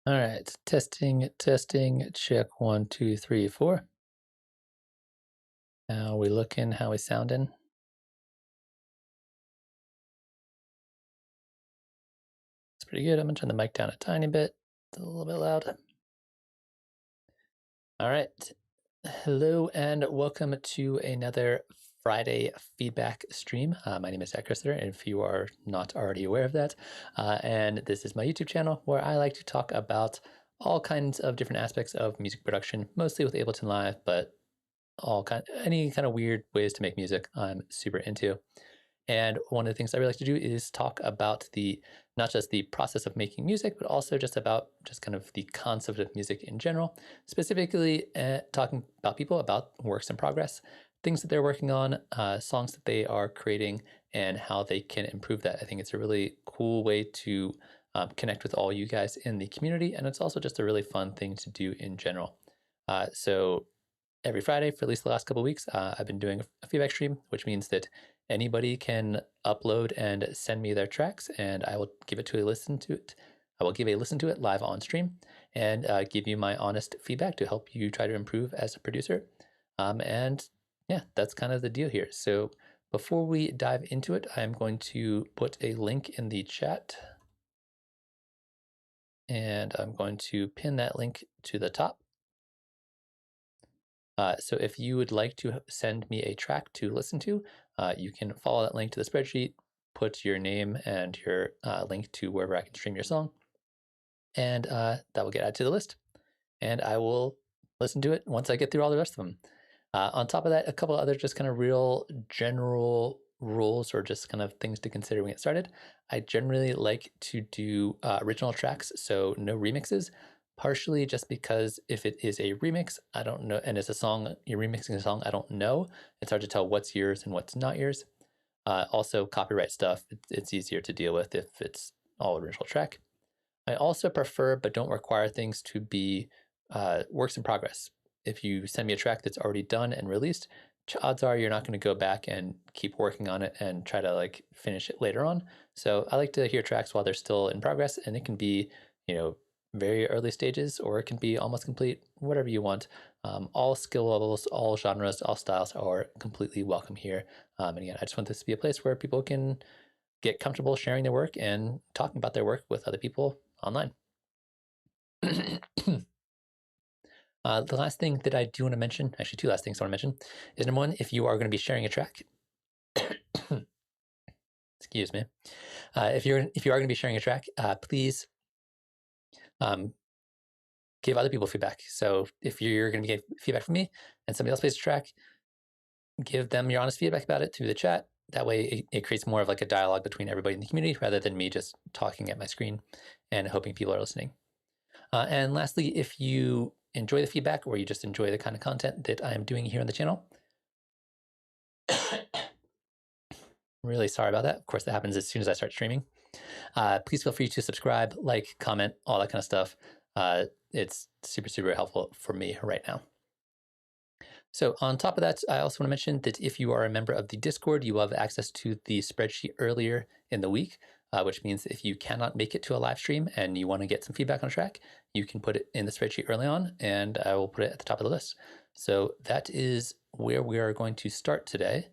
All right, testing, check 1, 2, 3, 4. How we looking? How we sounding? It's pretty good. I'm gonna turn the mic down a tiny bit. It's a little bit loud. All right. Hello and welcome to another Friday feedback stream. My name is Zaak Kerstetter, and if you are not already aware of that, and this is my YouTube channel where I like to talk about all kinds of different aspects of music production, mostly with Ableton Live, but any kind of weird ways to make music I'm super into. And one of the things I really like to do is talk about not just the process of making music, but also just kind of the concept of music in general, specifically talking about people, about works in progress, things that they're working on, songs that they are creating, and how they can improve that. I think it's a really cool way to connect with all you guys in the community, and it's also just a really fun thing to do in general. So every Friday for at least the last couple of weeks, I've been doing a feedback stream, which means that anybody can upload and send me their tracks, and I will give a listen to it. I will give a listen to it live on stream and give you my honest feedback to help you try to improve as a producer. And yeah, that's kind of the deal here. So before we dive into it, I'm going to put a link in the chat, and I'm going to pin that link to the top. So if you would like to send me a track to listen to, you can follow that link to the spreadsheet, put your name and your link to wherever I can stream your song, and that will get added to the list. And I will listen to it once I get through all the rest of them. On top of that, a couple other just kind of real general rules or just kind of things to consider when you get started. I generally like to do original tracks, so no remixes. Partially just because if it is a remix, I don't know, and it's a song, you're remixing a song, I don't know. It's hard to tell what's yours and what's not yours. Also, copyright stuff, it's easier to deal with if it's all original track. I also prefer, but don't require things to be works in progress. If you send me a track that's already done and released, odds are you're not going to go back and keep working on it and try to like finish it later on. So I like to hear tracks while they're still in progress, and it can be, very early stages, or it can be almost complete, whatever you want. All skill levels, all genres, all styles are completely welcome here. And again, I just want this to be a place where people can get comfortable sharing their work and talking about their work with other people online. The last thing that I do want to mention, actually two last things I want to mention, is number one, if you are going to be sharing a track, excuse me, if you are going to be sharing a track, please give other people feedback. So if you're going to get feedback from me and somebody else plays a track, give them your honest feedback about it through the chat. That way it creates more of like a dialogue between everybody in the community rather than me just talking at my screen and hoping people are listening. And lastly, if you enjoy the feedback or you just enjoy the kind of content that I am doing here on the channel, really sorry about that. Of course, that happens as soon as I start streaming. Please feel free to subscribe, like, comment, all that kind of stuff. It's super, super helpful for me right now. So on top of that, I also want to mention that if you are a member of the Discord, you will have access to the spreadsheet earlier in the week, which means if you cannot make it to a live stream and you want to get some feedback on a track, you can put it in the spreadsheet early on, and I will put it at the top of the list. So that is where we are going to start today.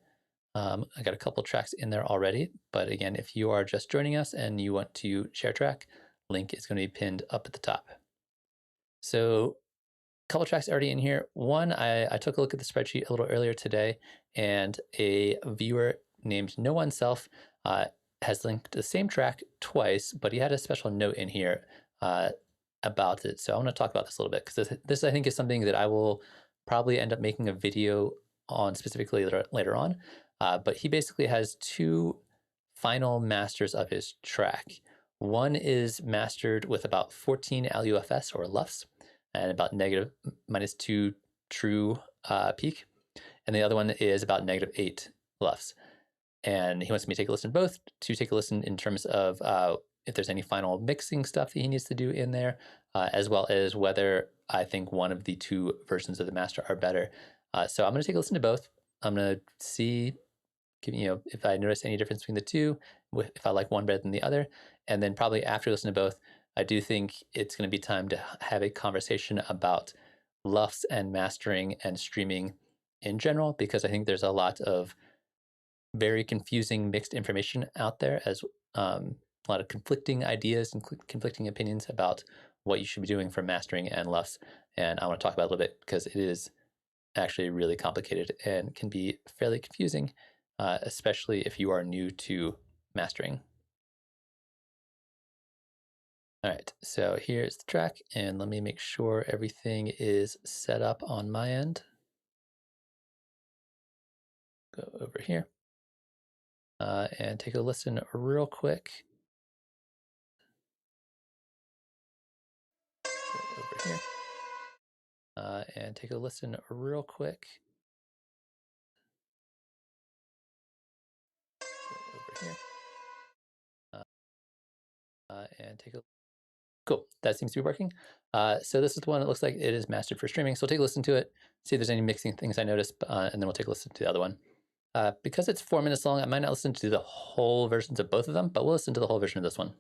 I got a couple tracks in there already, but again, if you are just joining us and you want to share a track, link is going to be pinned up at the top. So couple tracks already in here. One, I took a look at the spreadsheet a little earlier today, and a viewer named No Oneself has linked the same track twice, but he had a special note in here about it. So I want to talk about this a little bit, because this I think is something that I will probably end up making a video on specifically later on. But he basically has two final masters of his track. One is mastered with about 14 LUFS or LUFS, and about -2 true peak. And the other one is about -8 LUFS. And he wants me to take a listen to both, to take a listen in terms of if there's any final mixing stuff that he needs to do in there, as well as whether I think one of the two versions of the master are better. So I'm going to take a listen to both. I'm going to see, if I notice any difference between the two, if I like one better than the other. And then probably after listening to both, I do think it's going to be time to have a conversation about LUFS and mastering and streaming in general, because I think there's a lot of very confusing mixed information out there, as a lot of conflicting ideas and conflicting opinions about what you should be doing for mastering and LUFS. And I want to talk about it a little bit because it is actually really complicated and can be fairly confusing, especially if you are new to mastering. All right, so here's the track, and let me make sure everything is set up on my end. Go over here and take a listen real quick. Go over here and take a listen real quick. Go over here and take a Cool, that seems to be working. So this is the one that looks like it is mastered for streaming. So we'll take a listen to it, see if there's any mixing things I noticed, and then we'll take a listen to the other one. Because it's 4 minutes long, I might not listen to the whole versions of both of them, but we'll listen to the whole version of this one.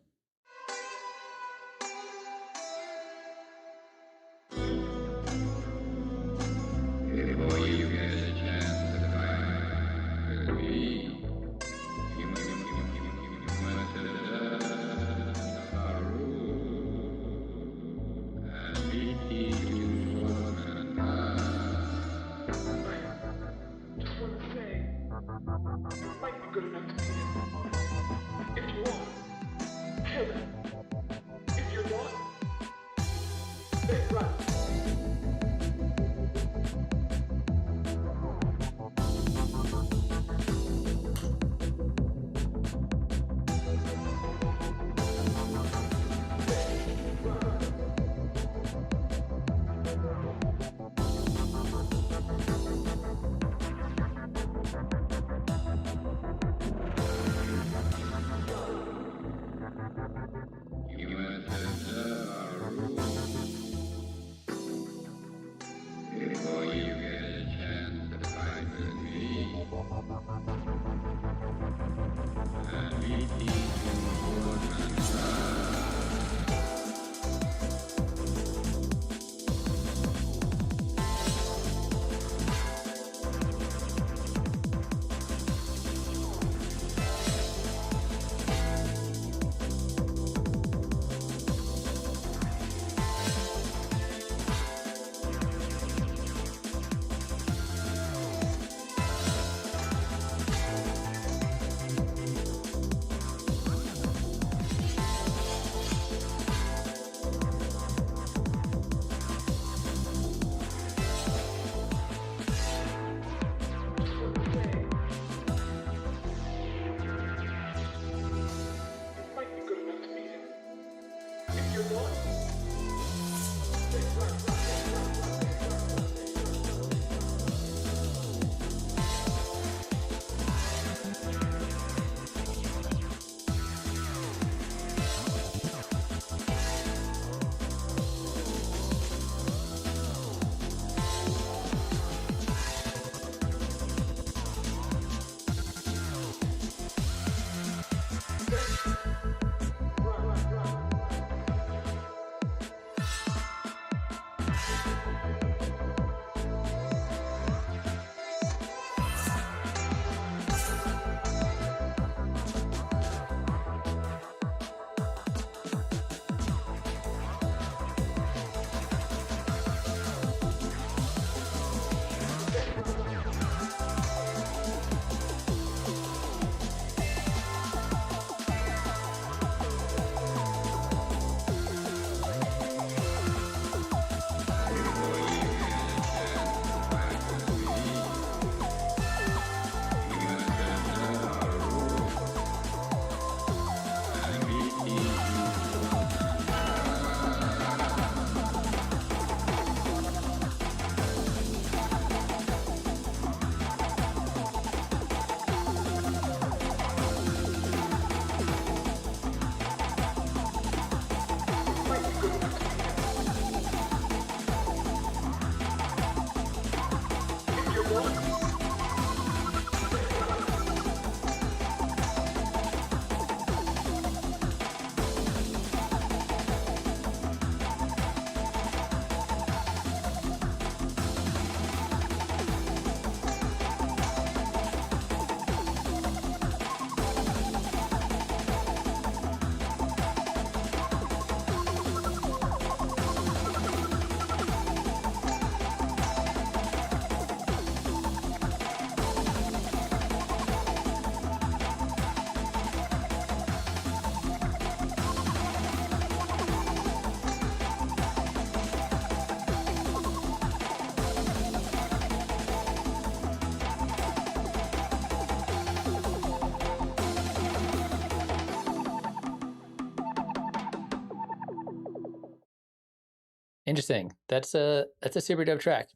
Interesting. That's a super dope track.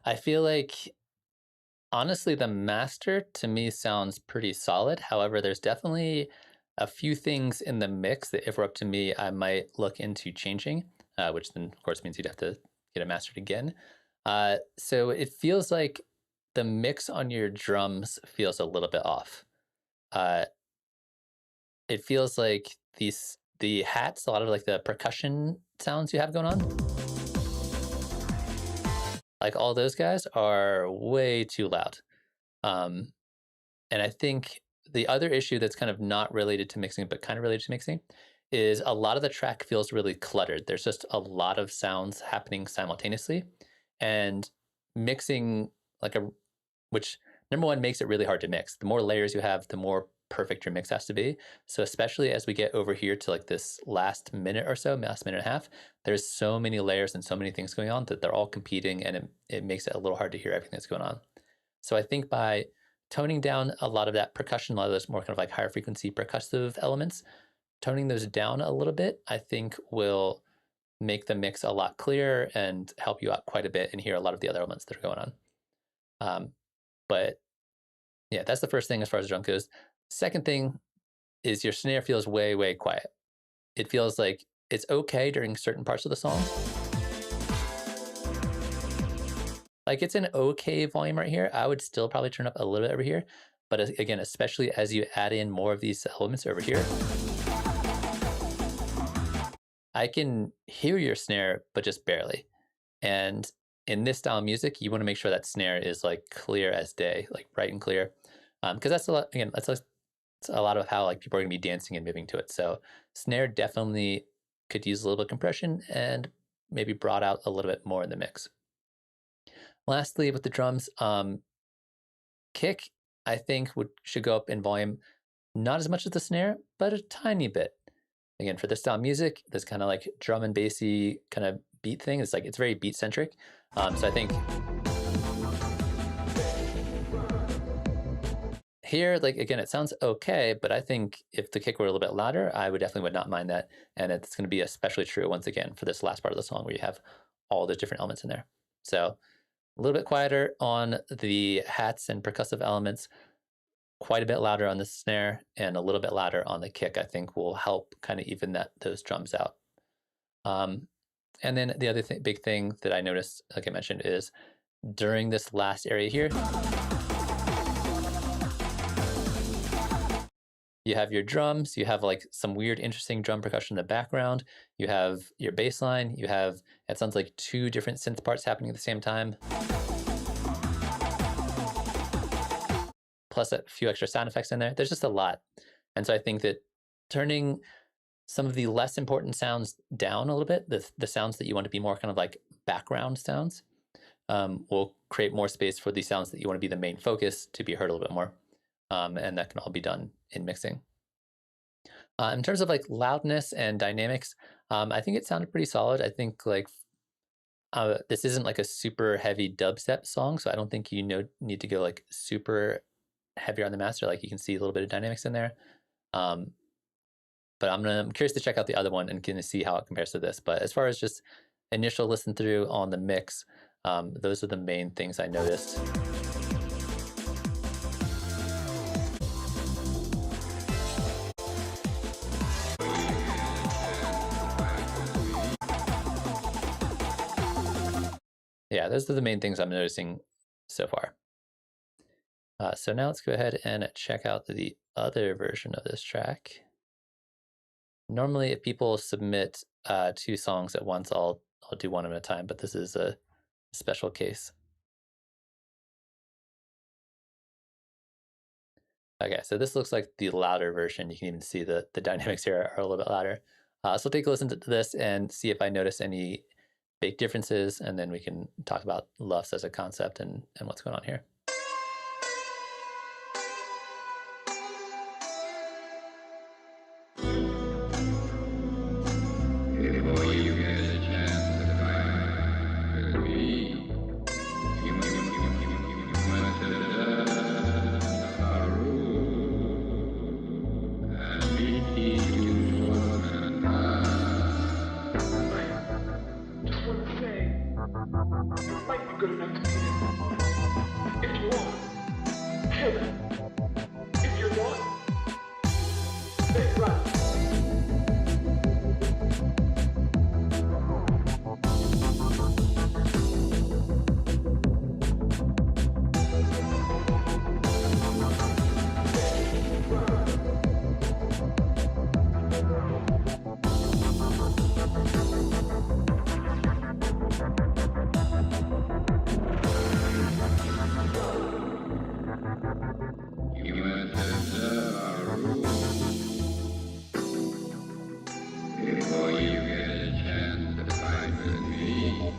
I feel like honestly the master to me sounds pretty solid. However, there's definitely a few things in the mix that if it were up to me, I might look into changing, which then of course means you'd have to get it mastered again. So it feels like the mix on your drums feels a little bit off. Uh, it feels like the hats, a lot of like the percussion sounds you have going on, like all those guys are way too loud. Um, and I think the other issue that's kind of not related to mixing, but kind of related to mixing, is a lot of the track feels really cluttered. There's just a lot of sounds happening simultaneously, and mixing like a, which number one makes it really hard to mix. The more layers you have, the more perfect your mix has to be. So especially as we get over here to like this last minute or so, last minute and a half, there's so many layers and so many things going on that they're all competing, and it makes it a little hard to hear everything that's going on. So I think by toning down a lot of that percussion, a lot of those more kind of like higher frequency percussive elements, toning those down a little bit, I think will make the mix a lot clearer and help you out quite a bit and hear a lot of the other elements that are going on. But yeah, that's the first thing as far as the drum goes. Second thing is your snare feels way, way quiet. It feels like it's okay during certain parts of the song. Like it's an okay volume right here. I would still probably turn up a little bit over here. But again, especially as you add in more of these elements over here, I can hear your snare, but just barely. And in this style of music, you want to make sure that snare is like clear as day, like bright and clear. Because that's a lot, again, that's a lot of how like people are going to be dancing and moving to it. So snare definitely could use a little bit of compression and maybe brought out a little bit more in the mix. Lastly, with the drums, kick, I think should go up in volume, not as much as the snare, but a tiny bit. Again, for this style of music, this kind of like drum and bassy kind of beat thing, it's like it's very beat centric. So I think here, like again, it sounds okay, but I think if the kick were a little bit louder, I would not mind that. And it's going to be especially true once again for this last part of the song where you have all the different elements in there. So a little bit quieter on the hats and percussive elements, quite a bit louder on the snare, and a little bit louder on the kick, I think will help kind of even those drums out. And then the other big thing that I noticed, like I mentioned, is during this last area here, you have your drums, you have like some weird, interesting drum percussion in the background, you have your bass line, you have, it sounds like 2 different synth parts happening at the same time, plus a few extra sound effects in there. There's just a lot. And so I think that turning some of the less important sounds down a little bit, the sounds that you want to be more kind of like background sounds, will create more space for the sounds that you want to be the main focus to be heard a little bit more. And that can all be done in mixing. In terms of like loudness and dynamics, I think it sounded pretty solid. I think like this isn't like a super heavy dubstep song, so I don't think you need to go like super heavier on the master. Like you can see a little bit of dynamics in there. But I'm curious to check out the other one and kind of see how it compares to this. But as far as just initial listen through on the mix, those are the main things I noticed. Yeah, those are the main things I'm noticing so far. So now let's go ahead and check out the other version of this track. Normally, if people submit 2 songs at once, I'll do one at a time, but this is a special case. Okay, so this looks like the louder version. You can even see the dynamics here are a little bit louder. So take a listen to this and see if I notice any big differences, and then we can talk about LUFS as a concept and what's going on here. If you want, kill it. If you're not, then run. Before you get a chance to fight with me,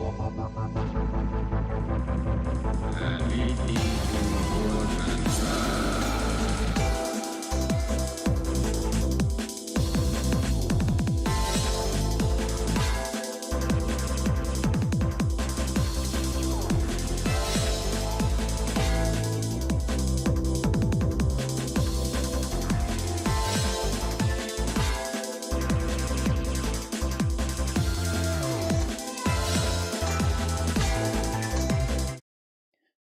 let me teach you more than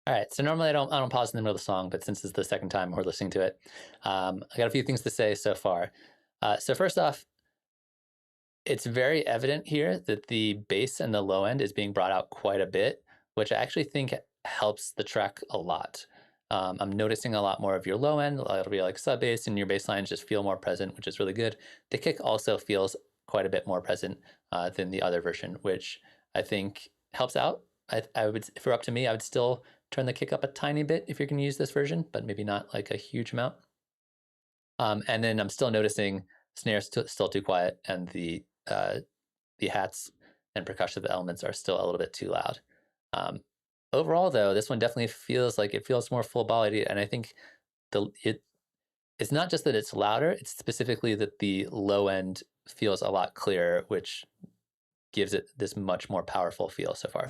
All right, so normally I don't pause in the middle of the song, but since it's the second time we're listening to it, I got a few things to say so far. So first off, it's very evident here that the bass and the low end is being brought out quite a bit, which I actually think helps the track a lot. I'm noticing a lot more of your low end. It'll be like sub bass, and your bass lines just feel more present, which is really good. The kick also feels quite a bit more present than the other version, which I think helps out. I would, if it were up to me, I would still turn the kick up a tiny bit if you're going to use this version, but maybe not like a huge amount. And then I'm still noticing snares still too quiet, and the hats and percussive elements are still a little bit too loud. Overall, though, this one definitely feels like it feels more full-bodied, and I think it's not just that it's louder, it's specifically that the low end feels a lot clearer, which gives it this much more powerful feel so far.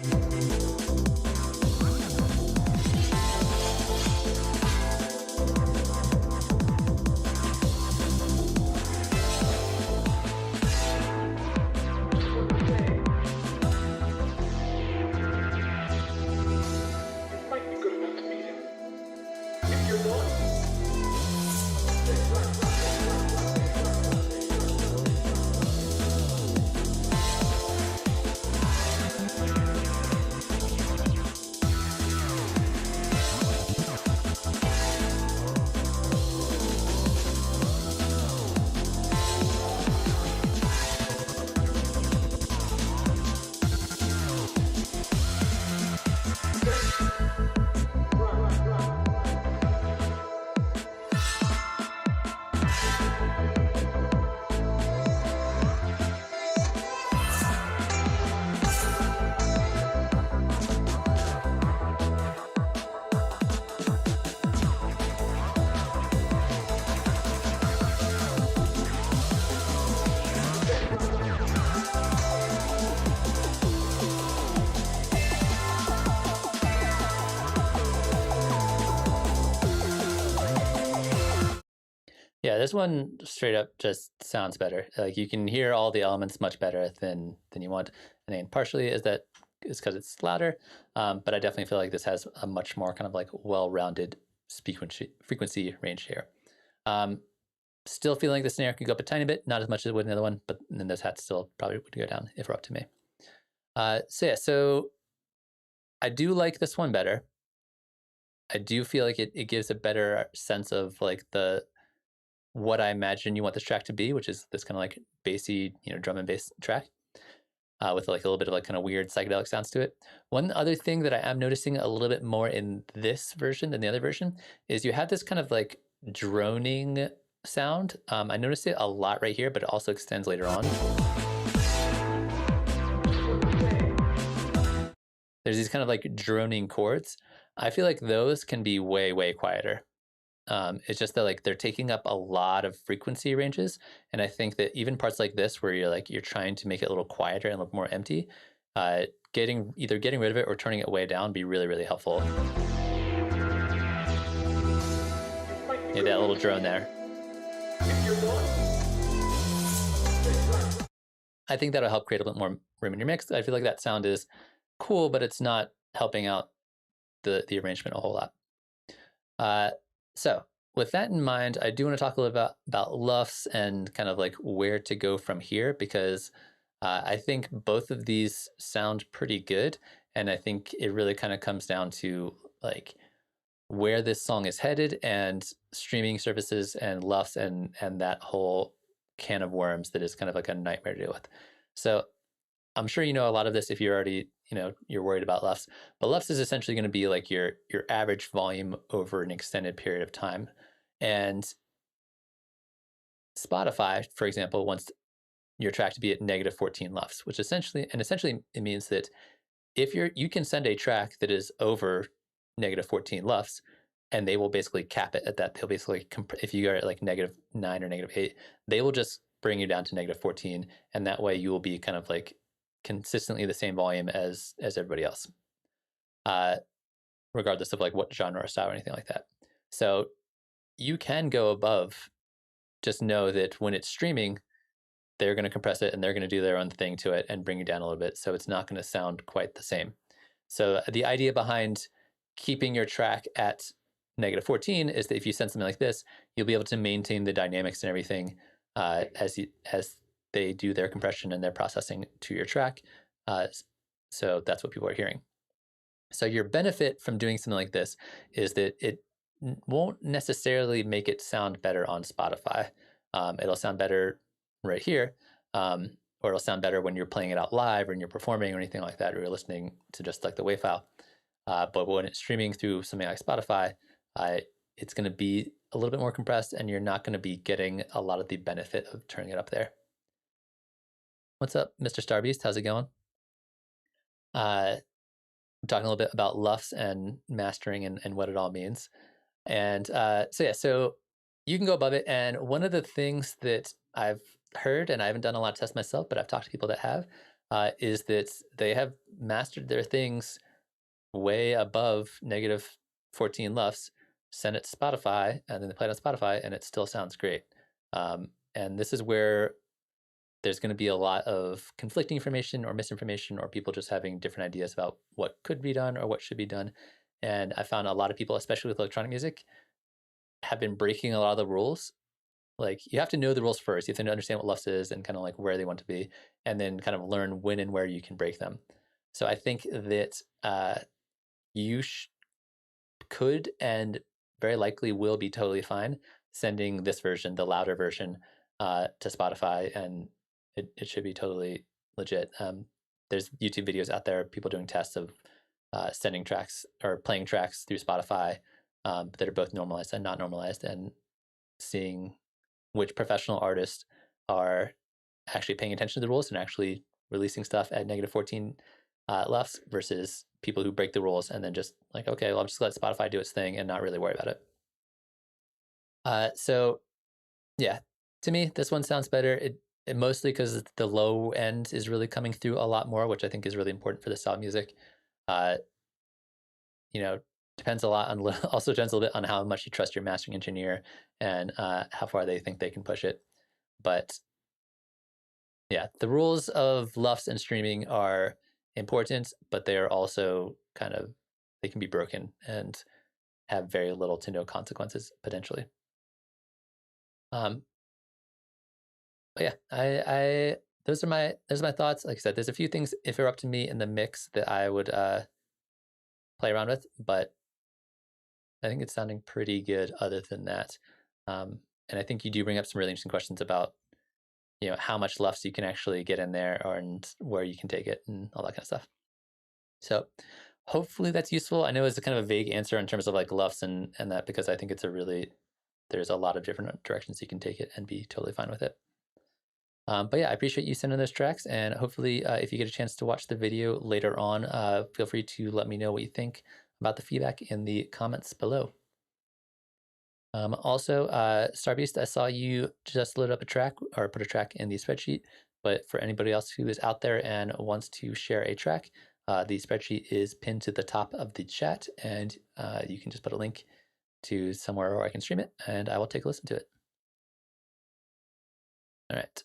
Yeah, this one straight up just sounds better. Like you can hear all the elements much better than you want. And then partially is because it's louder, but I definitely feel like this has a much more kind of like well-rounded frequency range here. Still feeling like the snare could go up a tiny bit, not as much as it would in the other one, but then those hats still probably would go down if it were up to me. So I do like this one better. I do feel like it gives a better sense of like what I imagine you want this track to be, which is this kind of like bassy, drum and bass track with like a little bit of like kind of weird psychedelic sounds to it. One other thing that I am noticing a little bit more in this version than the other version is you have this kind of like droning sound. I noticed it a lot right here, but it also extends later on. There's these kind of like droning chords. I feel like those can be way, way quieter. It's just that like they're taking up a lot of frequency ranges, and I think that even parts like this where you're trying to make it a little quieter and look more empty, either getting rid of it or turning it way down would be really, really helpful. Maybe that little drone there. I think that'll help create a bit more room in your mix. I feel like that sound is cool, but it's not helping out the arrangement a whole lot. So with that in mind, I do want to talk a little about LUFS and kind of like where to go from here, because I think both of these sound pretty good, and I think it really kind of comes down to like where this song is headed and streaming services and LUFS and that whole can of worms that is kind of like a nightmare to deal with. So I'm sure you know a lot of this if you're already, you're worried about LUFS, but LUFS is essentially going to be like your average volume over an extended period of time. And Spotify, for example, wants your track to be at negative 14 LUFS, which essentially it means that if you can send a track that is over negative 14 LUFS, and they will basically cap it at that. They'll basically, if you are at like -9 or -8, they will just bring you down to negative 14, and that way you will be kind of like consistently the same volume as everybody else, regardless of like what genre or style or anything like that. So you can go above. Just know that when it's streaming, they're going to compress it and they're going to do their own thing to it and bring you down a little bit. So it's not going to sound quite the same. So the idea behind keeping your track at negative 14 is that if you send something like this, you'll be able to maintain the dynamics and everything as they do their compression and their processing to your track. So that's what people are hearing. So your benefit from doing something like this is that it won't necessarily make it sound better on Spotify. It'll sound better right here, or it'll sound better when you're playing it out live or when you're performing or anything like that, or you're listening to just like the WAV file. But when it's streaming through something like Spotify, it's going to be a little bit more compressed, and you're not going to be getting a lot of the benefit of turning it up there. What's up, Mr. Starbeast? How's it going? I'm talking a little bit about LUFS and mastering and what it all means. And so you can go above it. And one of the things that I've heard, and I haven't done a lot of tests myself, but I've talked to people that have, is that they have mastered their things way above negative 14 LUFS, send it to Spotify, and then they play it on Spotify, and it still sounds great. And this is where there's going to be a lot of conflicting information or misinformation, or people just having different ideas about what could be done or what should be done. And I found a lot of people, especially with electronic music, have been breaking a lot of the rules. Like, you have to know the rules first. You have to understand what LUFS is and kind of like where they want to be, and then kind of learn when and where you can break them. So I think that you could and very likely will be totally fine sending this version, the louder version, to Spotify, and it should be totally legit. There's YouTube videos out there, people doing tests of sending tracks or playing tracks through Spotify that are both normalized and not normalized, and seeing which professional artists are actually paying attention to the rules and actually releasing stuff at negative 14 LUFS versus people who break the rules and then just like, okay, well, I'll just let Spotify do its thing and not really worry about it. So yeah, to me, this one sounds better. It mostly because the low end is really coming through a lot more, which I think is really important for the style of music. Depends a lot on, also depends a little bit on how much you trust your mastering engineer and how far they think they can push it. But yeah, the rules of LUFS and streaming are important, but they are also they can be broken and have very little to no consequences potentially. But yeah, I those are my thoughts. Like I said, there's a few things, if it were up to me, in the mix that I would play around with, but I think it's sounding pretty good other than that. And I think you do bring up some really interesting questions about how much LUFS you can actually get in there, and where you can take it and all that kind of stuff. So hopefully that's useful. I know it's a kind of a vague answer in terms of like LUFS and that, because I think there's a lot of different directions you can take it and be totally fine with it. But yeah, I appreciate you sending those tracks, and hopefully if you get a chance to watch the video later on, feel free to let me know what you think about the feedback in the comments below. Also, Starbeast, I saw you just load up a track or put a track in the spreadsheet, but for anybody else who is out there and wants to share a track, the spreadsheet is pinned to the top of the chat, and you can just put a link to somewhere where I can stream it, and I will take a listen to it. All right.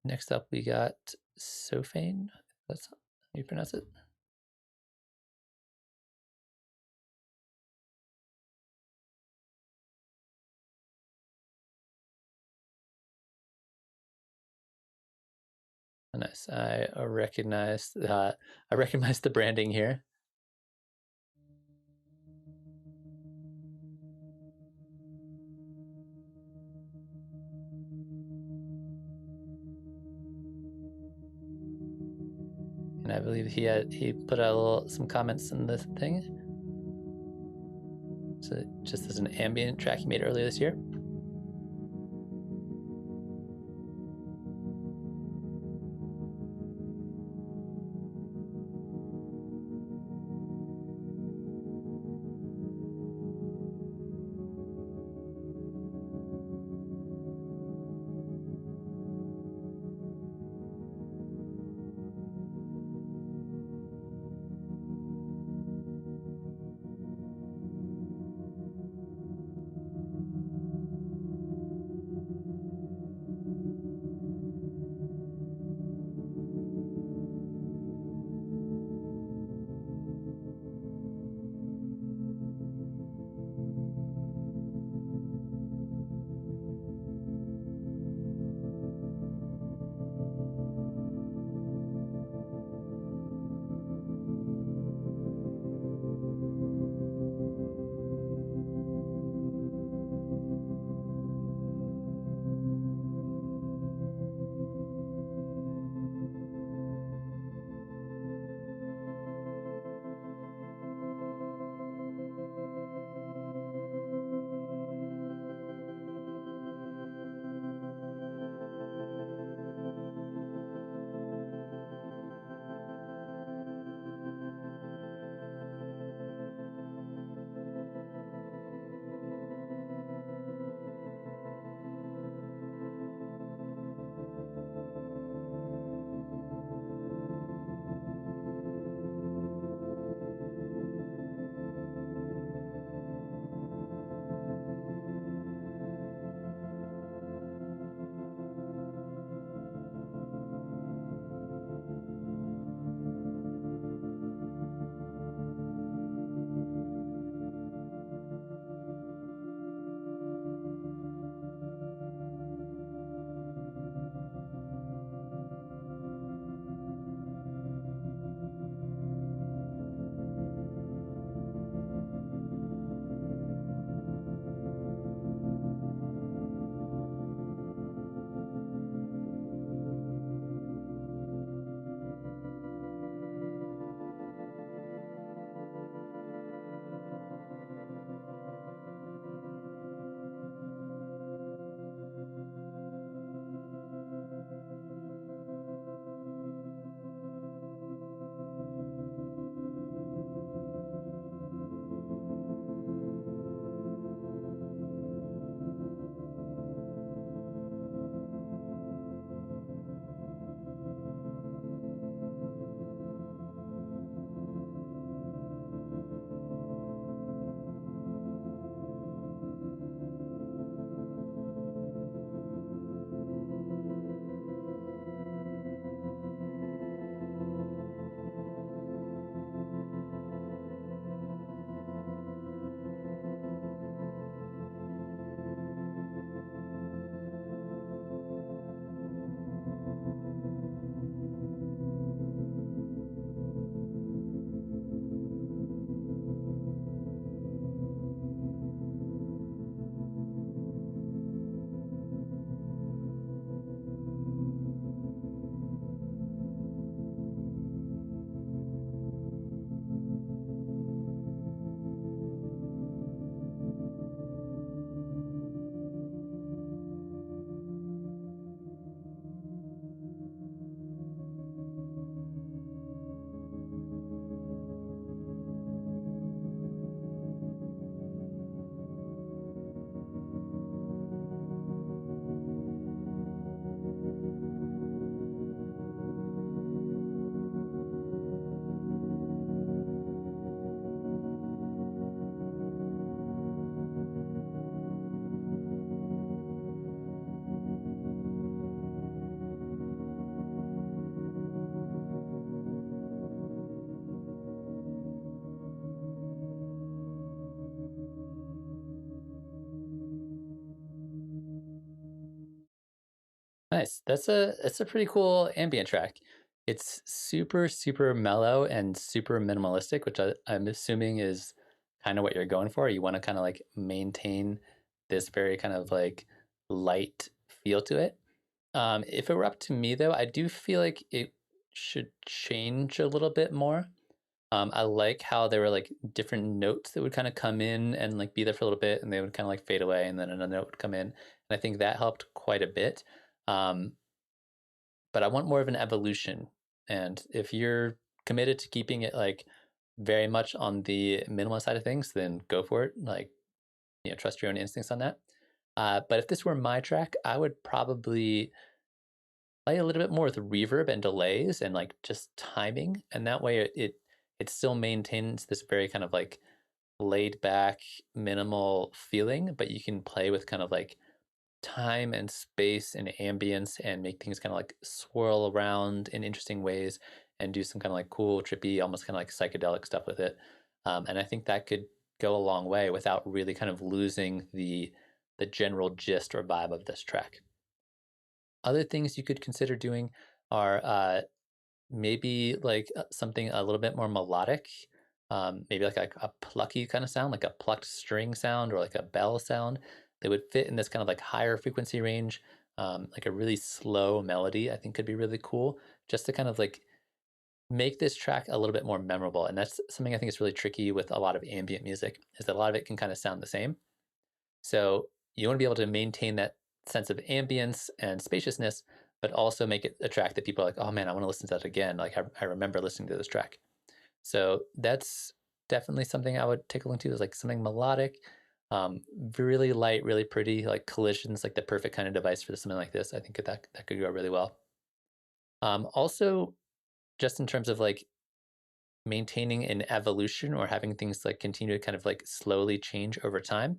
Next up, we got Sophane. That's how you pronounce it. Nice. I recognize the branding here. And I believe he put some comments in the thing. So just as an ambient track he made earlier this year. Nice. It's a pretty cool ambient track. It's super, super mellow and super minimalistic, which I'm assuming is kind of what you're going for. You want to kind of like maintain this very kind of like light feel to it. If it were up to me though, I do feel like it should change a little bit more. I like how there were like different notes that would kind of come in and like be there for a little bit, and they would kind of like fade away, and then another note would come in, and I think that helped quite a bit. Um, but I want more of an evolution, and if you're committed to keeping it like very much on the minimal side of things, then go for it. Like, you know, trust your own instincts on that. But if this were my track, I would probably play a little bit more with reverb and delays and like just timing, and that way it still maintains this very kind of like laid back minimal feeling, but you can play with kind of like time and space and ambience and make things kind of like swirl around in interesting ways and do some kind of like cool trippy almost kind of like psychedelic stuff with it. And I think that could go a long way without really kind of losing the general gist or vibe of this track. Other things you could consider doing are maybe like something a little bit more melodic, maybe like a plucky kind of sound, like a plucked string sound or like a bell sound that would fit in this kind of like higher frequency range. Like a really slow melody, I think could be really cool, just to kind of like make this track a little bit more memorable. And that's something I think is really tricky with a lot of ambient music, is that a lot of it can kind of sound the same. So you want to be able to maintain that sense of ambience and spaciousness, but also make it a track that people are like, oh man, I want to listen to that again. Like I remember listening to this track. So that's definitely something I would take a look to, is like something melodic, really light, really pretty. Like Collision's like the perfect kind of device for something like this. I think that could go really well. Also, just in terms of like maintaining an evolution or having things like continue to kind of like slowly change over time.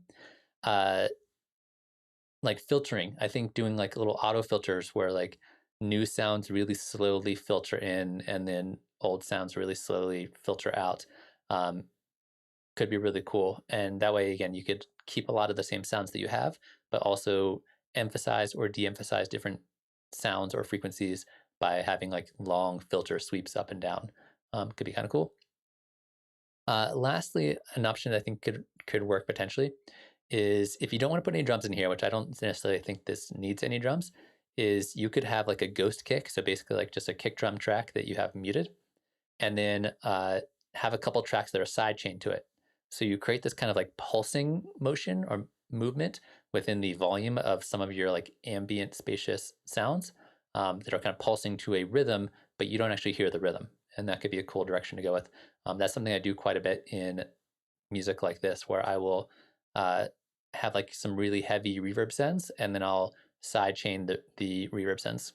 Like filtering, I think doing like little auto filters where like new sounds really slowly filter in and then old sounds really slowly filter out, could be really cool. And that way, again, you could keep a lot of the same sounds that you have, but also emphasize or de-emphasize different sounds or frequencies by having like long filter sweeps up and down. Could be kind of cool. Lastly, an option that I think could work potentially is, if you don't want to put any drums in here, which I don't necessarily think this needs any drums, is you could have like a ghost kick. So basically like just a kick drum track that you have muted, and then have a couple tracks that are sidechained to it. So you create this kind of like pulsing motion or movement within the volume of some of your like ambient spacious sounds that are kind of pulsing to a rhythm, but you don't actually hear the rhythm. And that could be a cool direction to go with. That's something I do quite a bit in music like this, where I will have like some really heavy reverb sends, and then I'll sidechain the reverb sends.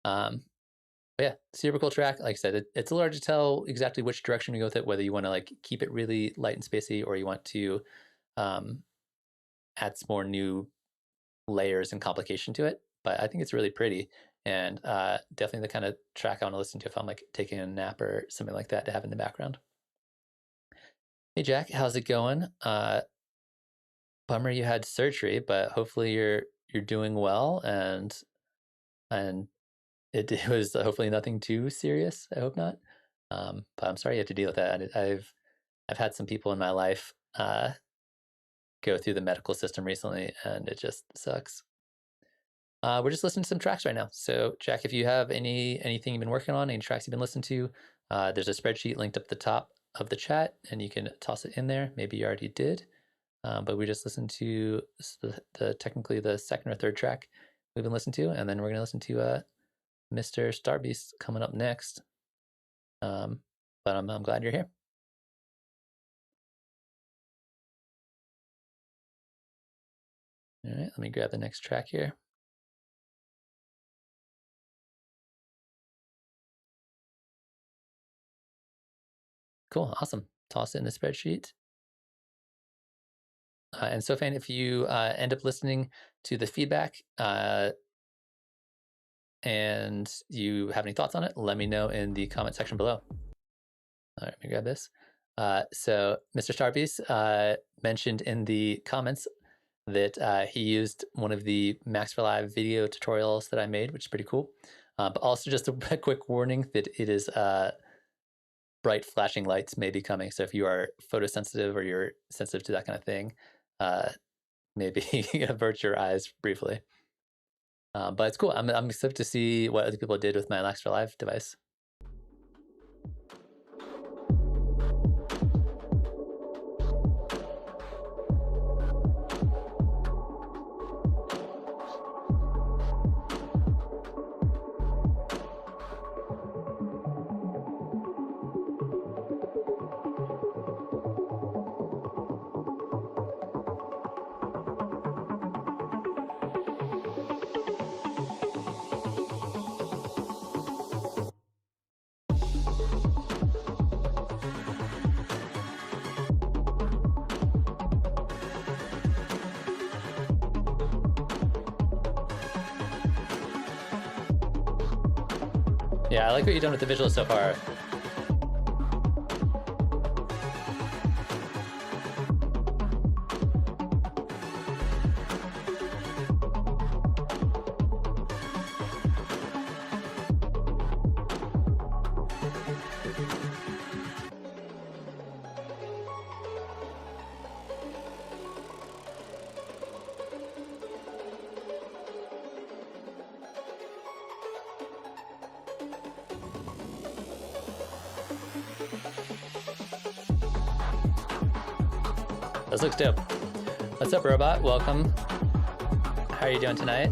Yeah, super cool track. Like I said, it's a little hard to tell exactly which direction to go with it, whether you want to like keep it really light and spacey, or you want to add some more new layers and complication to it. But I think it's really pretty, and definitely the kind of track I want to listen to if I'm like taking a nap or something like that to have in the background. Hey Jack, how's it going? Bummer you had surgery, but hopefully you're doing well, and it was hopefully nothing too serious. I hope not. But I'm sorry you had to deal with that. I've had some people in my life go through the medical system recently, and it just sucks. We're just listening to some tracks right now. So Jack, if you have anything you've been working on, any tracks you've been listening to, there's a spreadsheet linked up the top of the chat, and you can toss it in there. Maybe you already did, but we just listened to the technically the second or third track we've been listening to, and then we're gonna listen to Mr. Starbeast coming up next. But I'm glad you're here. All right, let me grab the next track here. Cool, awesome. Toss it in the spreadsheet. And Sofan, if you end up listening to the feedback and you have any thoughts on it, let me know in the comment section below. All right, let me grab this. So Mr. Starbeast mentioned in the comments that he used one of the Max for Live video tutorials that I made, which is pretty cool. But also just a quick warning that it is bright flashing lights may be coming. So if you are photosensitive or you're sensitive to that kind of thing, maybe avert your eyes briefly. But it's cool. I'm excited to see what other people did with my Max for Live device. Yeah, I like what you've done with the visuals so far. This looks dope. What's up, Robot? Welcome. How are you doing tonight?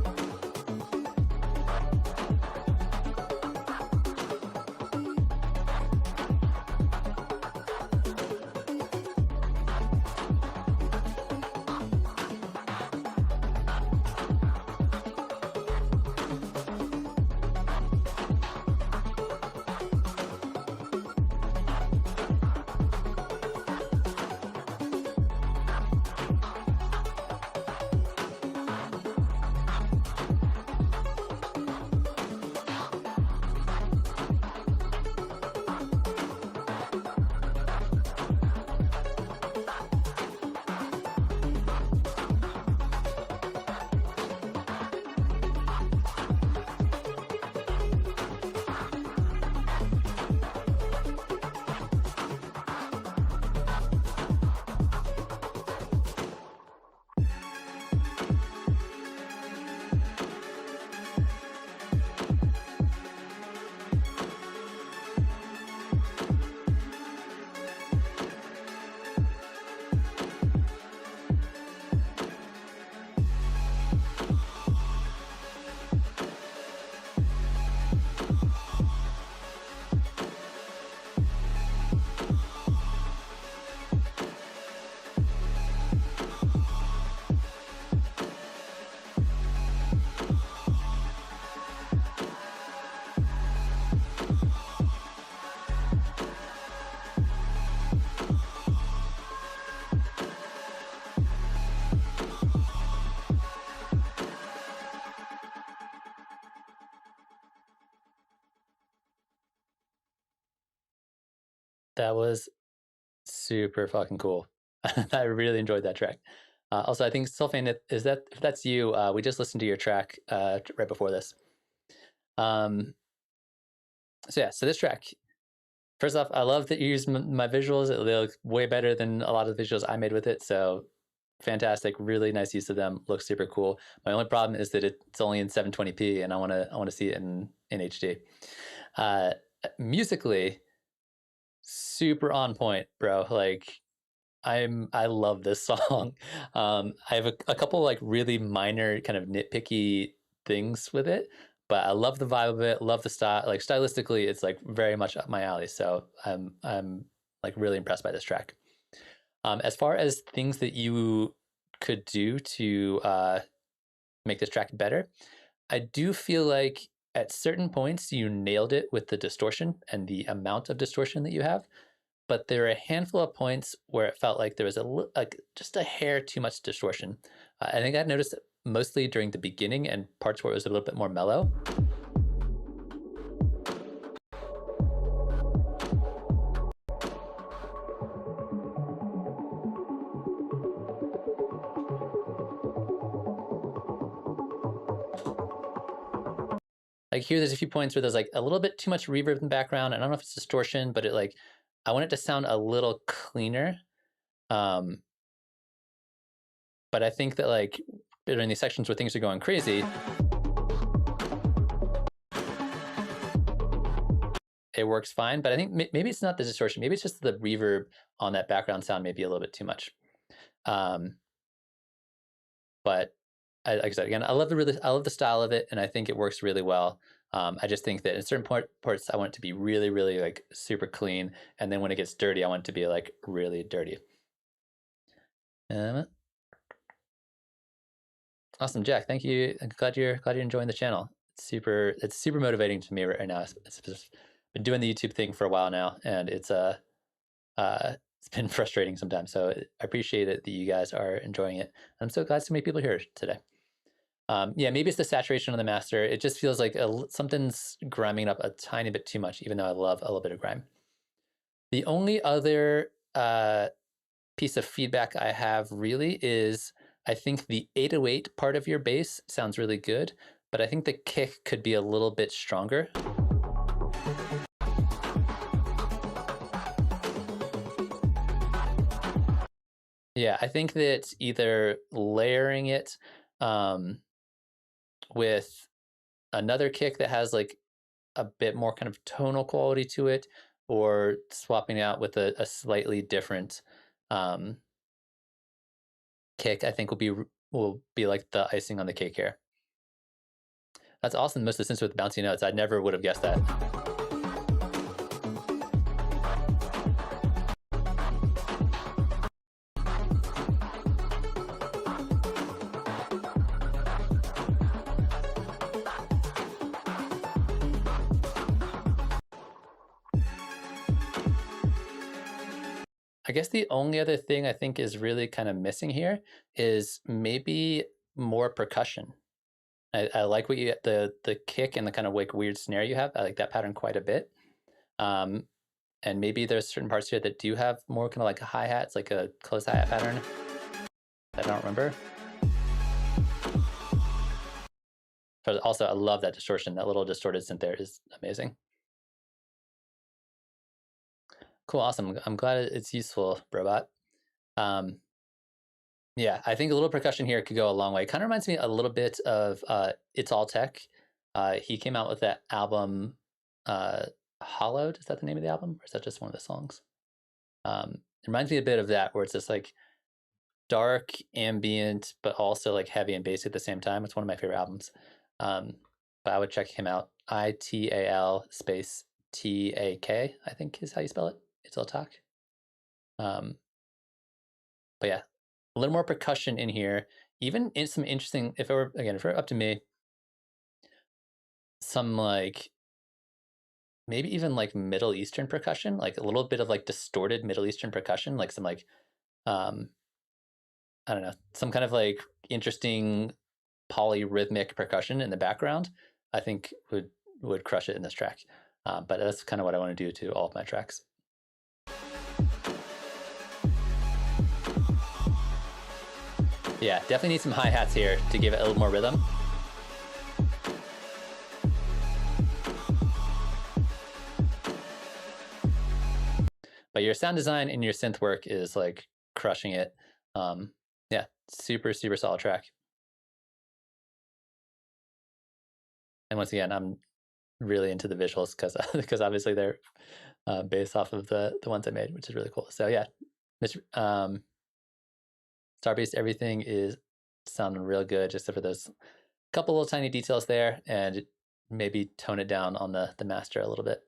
That was super fucking cool. I really enjoyed that track. Also, I think Sylphane, is that if that's you, we just listened to your track right before this. So yeah, so this track. First off, I love that you use my visuals. They look way better than a lot of the visuals I made with it. So fantastic, really nice use of them. Looks super cool. My only problem is that it's only in 720p, and I want to see it in HD. Musically, super on point, bro. Like I love this song. I have a couple like really minor kind of nitpicky things with it, but I love the vibe of it, love the style. Like stylistically, it's like very much up my alley. So I'm like really impressed by this track. As far as things that you could do to make this track better, I do feel like at certain points you nailed it with the distortion and the amount of distortion that you have. But there are a handful of points where it felt like there was just a hair too much distortion. I think I noticed it mostly during the beginning and parts where it was a little bit more mellow. like here, there's a few points where there's like a little bit too much reverb in the background. I don't know if it's distortion, but it like, I want it to sound a little cleaner. But I think that like during these sections where things are going crazy, it works fine. But I think maybe it's not the distortion. Maybe it's just the reverb on that background sound may be a little bit too much. But like I said, again, I love the style of it, and I think it works really well. I just think that in certain parts, I want it to be really, really like super clean, and then when it gets dirty, I want it to be like really dirty. Awesome, Jack. Thank you. I'm glad you're enjoying the channel. It's super motivating to me right now. It's been doing the YouTube thing for a while now, and it's been frustrating sometimes. So I appreciate it that you guys are enjoying it. I'm so glad so many people are here today. Yeah, maybe it's the saturation on the master. It just feels like something's grinding up a tiny bit too much, even though I love a little bit of grime. The only other piece of feedback I have really is I think the 808 part of your bass sounds really good, but I think the kick could be a little bit stronger. Yeah, I think that either layering it with another kick that has like a bit more kind of tonal quality to it, or swapping out with a slightly different kick, I think will be like the icing on the cake here. That's awesome. Most of the synths with bouncy notes. I never would have guessed that. I guess the only other thing I think is really kind of missing here is maybe more percussion. I like what you get, the kick and the kind of like weird snare you have. I like that pattern quite a bit. And maybe there's certain parts here that do have more kind of like a hi-hats, like a close hi-hat pattern. I don't remember. But also, I love that distortion. That little distorted synth there is amazing. Cool, awesome. I'm glad it's useful, Robot. Yeah, I think a little percussion here could go a long way. Kind of reminds me a little bit of It's All Tech. He came out with that album, Hollowed. Is that the name of the album? Or is that just one of the songs? It reminds me a bit of that, where it's just like dark, ambient, but also like heavy and bass at the same time. It's one of my favorite albums. But I would check him out. ITAL space TAK, I think is how you spell it. It's all talk. But yeah, a little more percussion in here. Even in some interesting, if it were up to me, some like maybe even like Middle Eastern percussion, like a little bit of like distorted Middle Eastern percussion, like some like I don't know, some kind of like interesting polyrhythmic percussion in the background, I think would crush it in this track. But that's kind of what I want to do to all of my tracks. Yeah, definitely need some hi-hats here to give it a little more rhythm. But your sound design and your synth work is like crushing it. Yeah, super solid track. And once again, I'm really into the visuals because obviously they're based off of the ones I made, which is really cool. So yeah, Starbase, everything is sounding real good, just for those couple little tiny details there, and maybe tone it down on the master a little bit.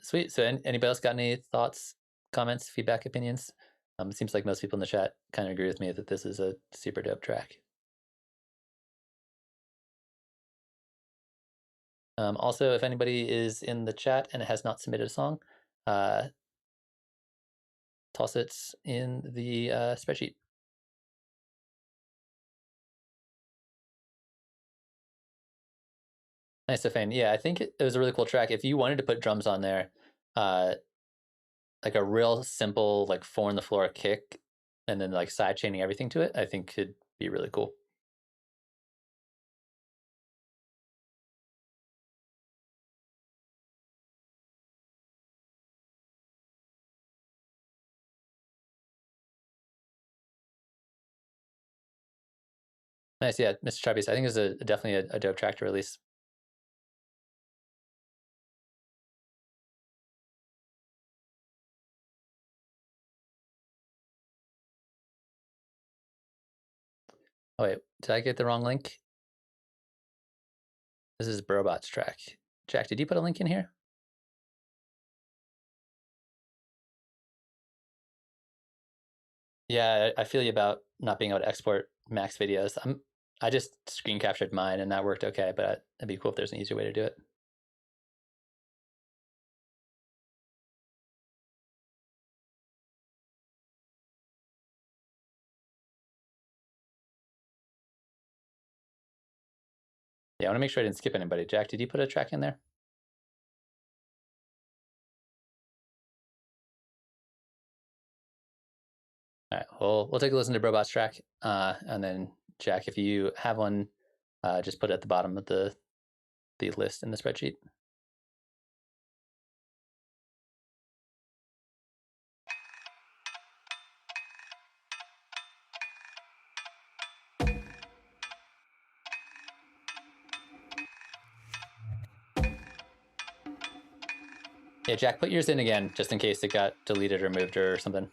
Sweet. So anybody else got any thoughts, comments, feedback, opinions? It seems like most people in the chat kind of agree with me that this is a super dope track. Also, if anybody is in the chat and has not submitted a song, toss it in the spreadsheet. Nice, Stefan. Yeah, I think it was a really cool track. If you wanted to put drums on there, like a real simple like 4 on the floor kick, and then like side chaining everything to it, I think could be really cool. Nice, yeah, Mr. Chubby's. I think it's definitely a dope track to release. Oh wait, did I get the wrong link? This is Brobot's track. Jack, did you put a link in here? Yeah, I feel you about not being able to export Max videos. I just screen captured mine and that worked okay, but it'd be cool if there's an easier way to do it. Yeah, I want to make sure I didn't skip anybody. Jack, did you put a track in there? All right, we'll take a listen to Brobot's track, and then Jack, if you have one, just put it at the bottom of the list in the spreadsheet. Yeah, Jack, put yours in again, just in case it got deleted or moved or something.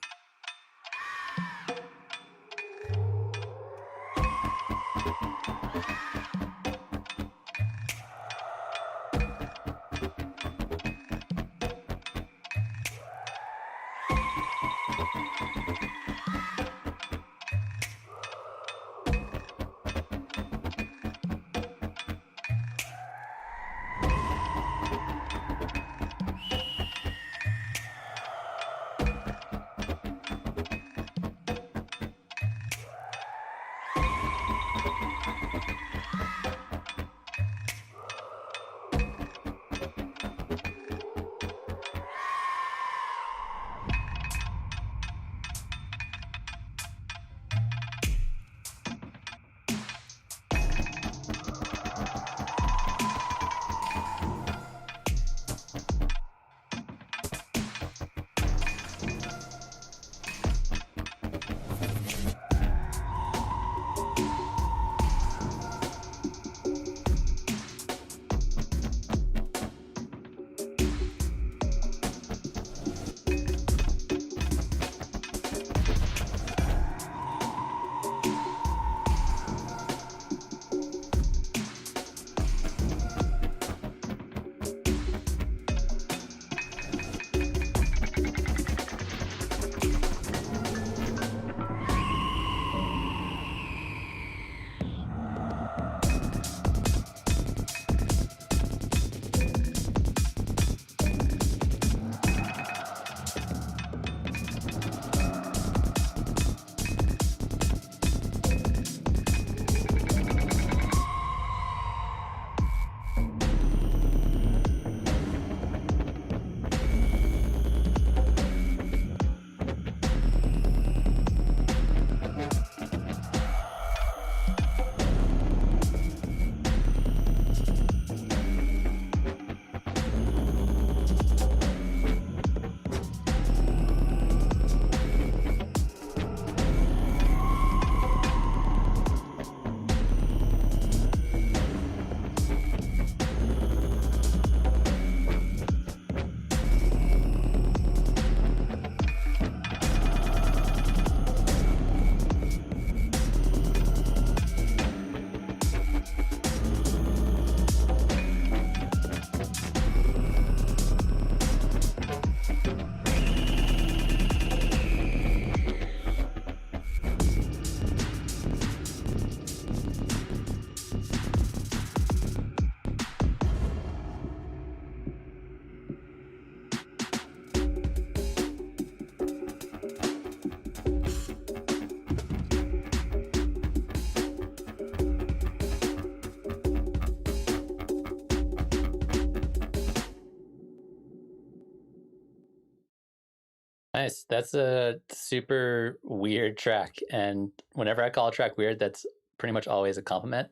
Nice. That's a super weird track. And whenever I call a track weird, that's pretty much always a compliment.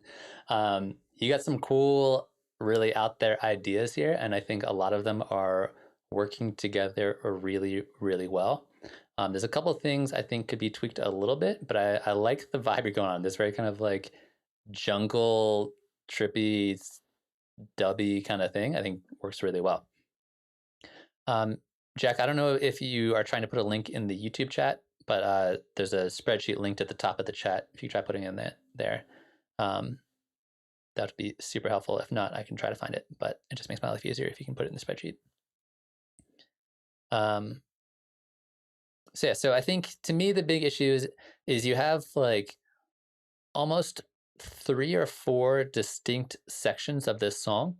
You got some cool, really out there ideas here. And I think a lot of them are working together really, really well. There's a couple of things I think could be tweaked a little bit, but I like the vibe you're going on. This very kind of like jungle, trippy, dubby kind of thing, I think works really well. Jack, I don't know if you are trying to put a link in the YouTube chat, but there's a spreadsheet linked at the top of the chat. If you try putting in that there, that would be super helpful. If not, I can try to find it, but it just makes my life easier if you can put it in the spreadsheet. So yeah, so I think to me the big issue is you have like almost 3 or 4 distinct sections of this song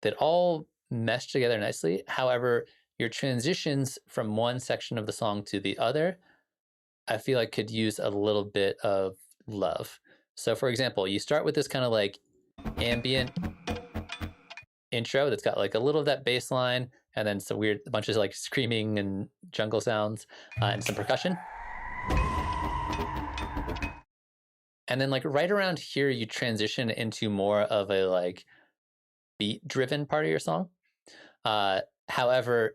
that all mesh together nicely. However, your transitions from one section of the song to the other, I feel like could use a little bit of love. So for example, you start with this kind of like ambient intro that's got like a little of that bass line and then some weird bunches of like screaming and jungle sounds and some percussion. And then like right around here, you transition into more of a like beat driven part of your song. However,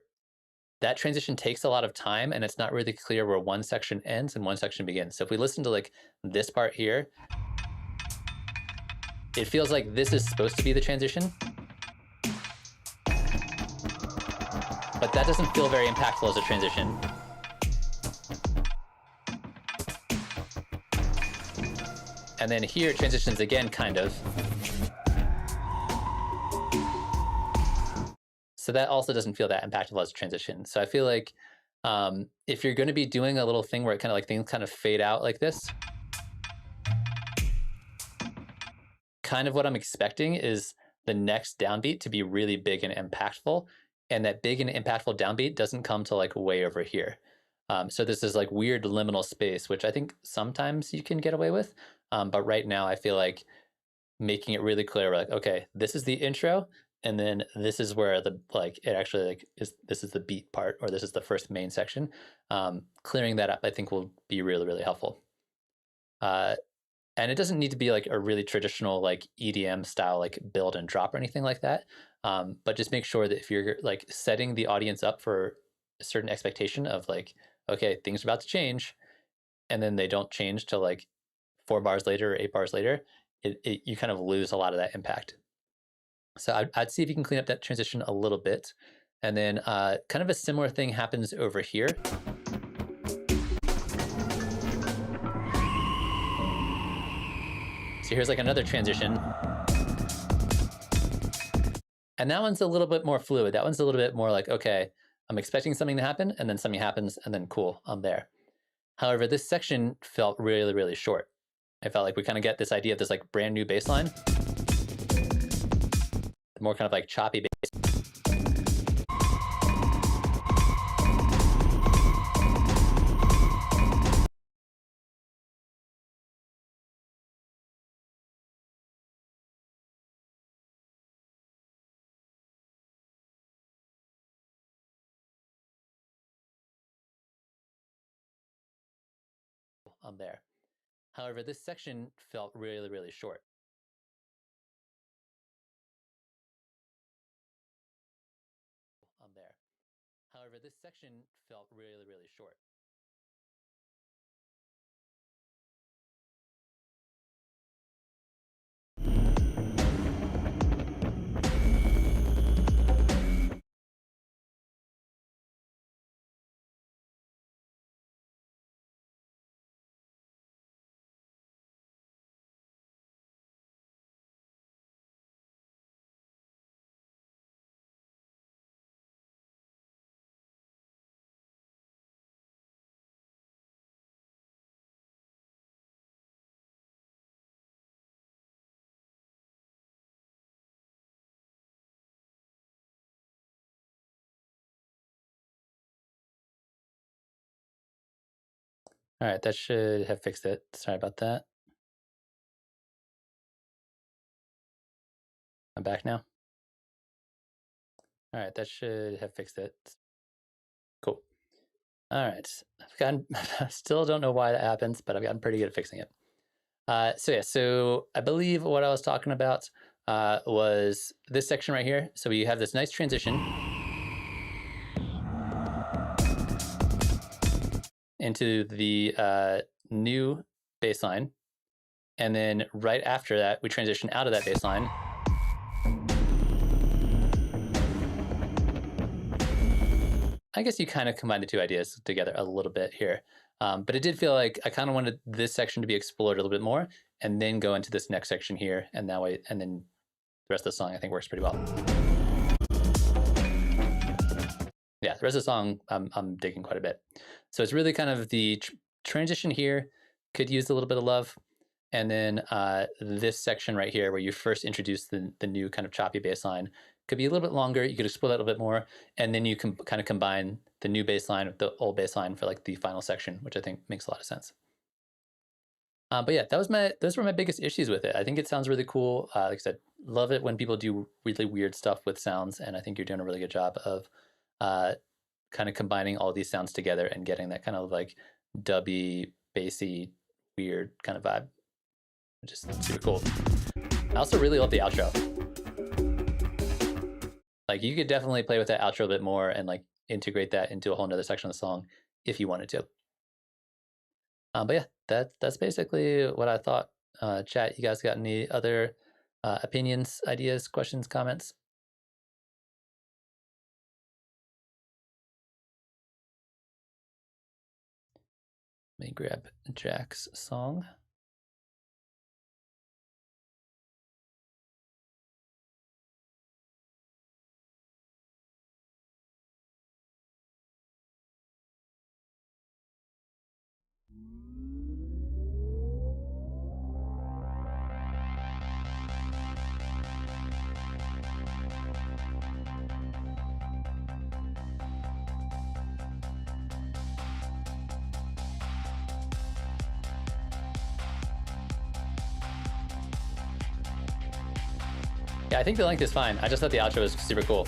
that transition takes a lot of time and it's not really clear where one section ends and one section begins. So if we listen to like this part here, it feels like this is supposed to be the transition, but that doesn't feel very impactful as a transition. And then here it transitions again, kind of. So that also doesn't feel that impactful as a transition. So I feel like if you're going to be doing a little thing where it kind of like things kind of fade out like this, kind of what I'm expecting is the next downbeat to be really big and impactful. And that big and impactful downbeat doesn't come to like way over here. So this is like weird liminal space, which I think sometimes you can get away with. But right now I feel like making it really clear, like, okay, this is the intro, and then this is where the like it actually like this is the beat part, or this is the first main section. Clearing that up, I think, will be really, really helpful. And it doesn't need to be like a really traditional like EDM style like build and drop or anything like that. But just make sure that if you're like setting the audience up for a certain expectation of like, okay, things are about to change, and then they don't change till like 4 bars later or 8 bars later, you kind of lose a lot of that impact. So I'd see if you can clean up that transition a little bit. And then kind of a similar thing happens over here. So here's like another transition. And that one's a little bit more fluid. That one's a little bit more like, okay, I'm expecting something to happen, and then something happens, and then cool, I'm there. However, this section felt really, really short. I felt like we kind of get this idea of this like brand new bass line, the more kind of like choppy bass. I'm there. However, this section felt really, really short. I'm there. However, this section felt really, really short. All right, that should have fixed it. Sorry about that. I'm back now. All right, that should have fixed it. Cool. All right. I still don't know why that happens, but I've gotten pretty good at fixing it. So I believe what I was talking about was this section right here. So we have this nice transition into the new bass line. And then right after that, we transition out of that bass line. I guess you kind of combine the two ideas together a little bit here. But it did feel like I kind of wanted this section to be explored a little bit more and then go into this next section here. And that way, and then the rest of the song I think works pretty well. Yeah, the rest of the song I'm digging quite a bit. So it's really kind of the transition here could use a little bit of love. And then this section right here where you first introduce the new kind of choppy bass line could be a little bit longer. You could explore that a little bit more. And then you can kind of combine the new bass line with the old bass line for like the final section, which I think makes a lot of sense. But yeah, those were my biggest issues with it. I think it sounds really cool. Like I said, love it when people do really weird stuff with sounds. And I think you're doing a really good job of kind of combining all these sounds together and getting that kind of like dubby, bassy, weird kind of vibe, which is super cool. I also really love the outro. Like you could definitely play with that outro a bit more and like integrate that into a whole nother section of the song if you wanted to. But yeah, that's basically what I thought. Chat, you guys got any other opinions, ideas, questions, comments? Let me grab Jack's song. Yeah, I think the length is fine. I just thought the outro was super cool.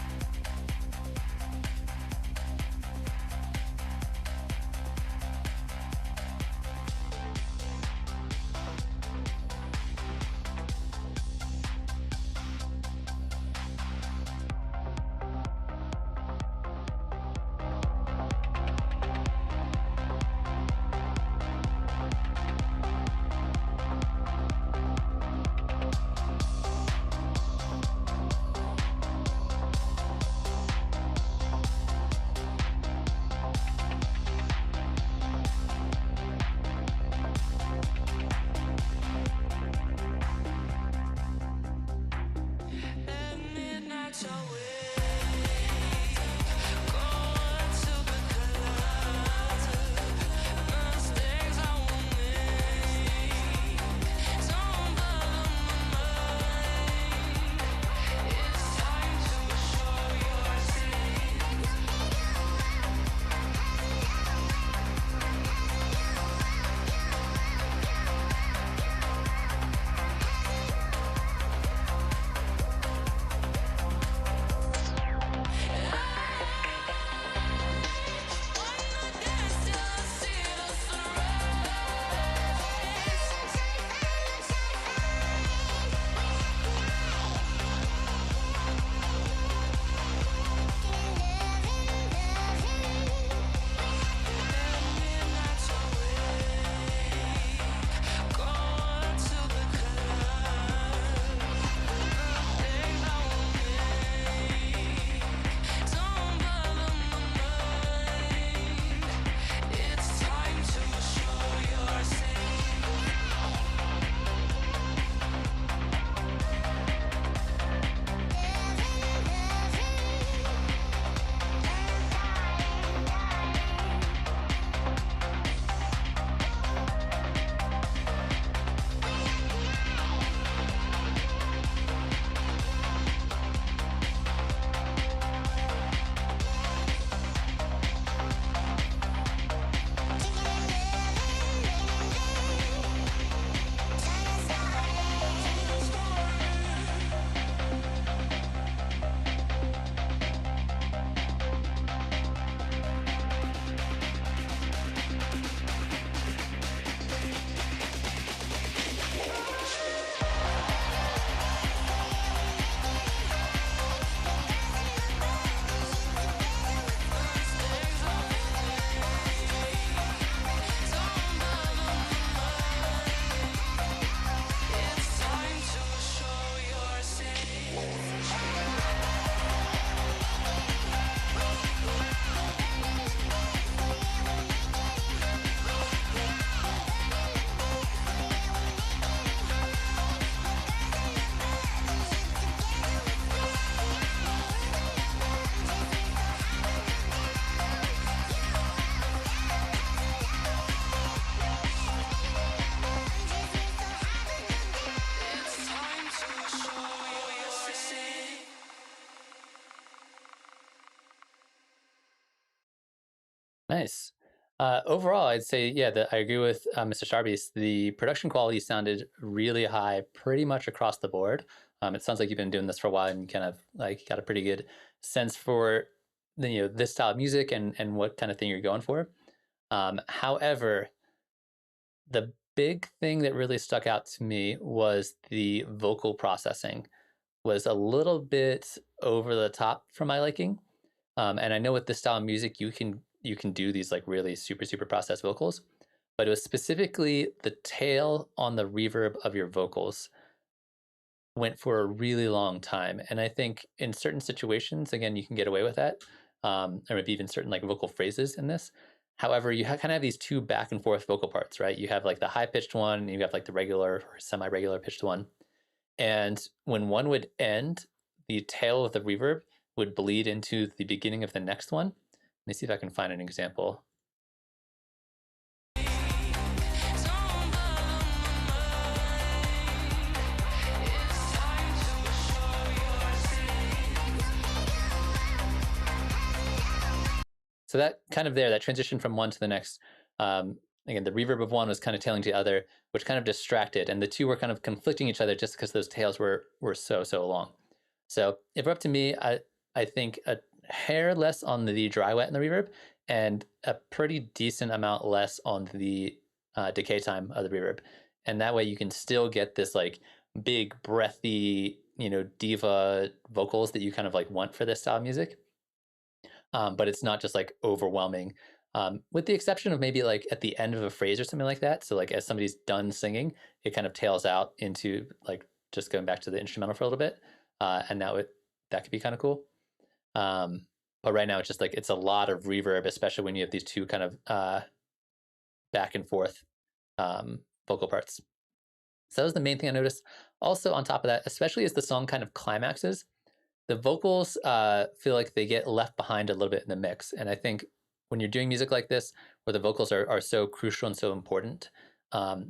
Nice. Overall, I'd say, yeah, I agree with Mr. Sharbies. The production quality sounded really high pretty much across the board. It sounds like you've been doing this for a while and you kind of like got a pretty good sense for this style of music and what kind of thing you're going for. However, the big thing that really stuck out to me was the vocal processing was a little bit over the top for my liking. And I know with this style of music, you can do these like really super processed vocals, but it was specifically the tail on the reverb of your vocals went for a really long time. And I think in certain situations, again, you can get away with that, or maybe even certain like vocal phrases in this. However, you kind of have these two back and forth vocal parts, right? You have like the high pitched one, and you have like the regular or semi regular pitched one. And when one would end, the tail of the reverb would bleed into the beginning of the next one. Let me see if I can find an example. So that kind of that transition from one to the next, again, the reverb of one was kind of tailing to the other, which kind of distracted, and the two were kind of conflicting each other just because those tails were so long. So if we're up to me, I think a hair less on the dry wet in the reverb, and a pretty decent amount less on the decay time of the reverb, and that way you can still get this like big breathy, diva vocals that you kind of like want for this style of music. But it's not just like overwhelming, with the exception of maybe like at the end of a phrase or something like that. So like as somebody's done singing, it kind of tails out into like just going back to the instrumental for a little bit, and that could be kind of cool. But right now it's just like it's a lot of reverb, especially when you have these two kind of back and forth vocal parts. So that was the main thing I noticed. Also on top of that, especially as the song kind of climaxes, the vocals feel like they get left behind a little bit in the mix. And I think when you're doing music like this, where the vocals are so crucial and so important,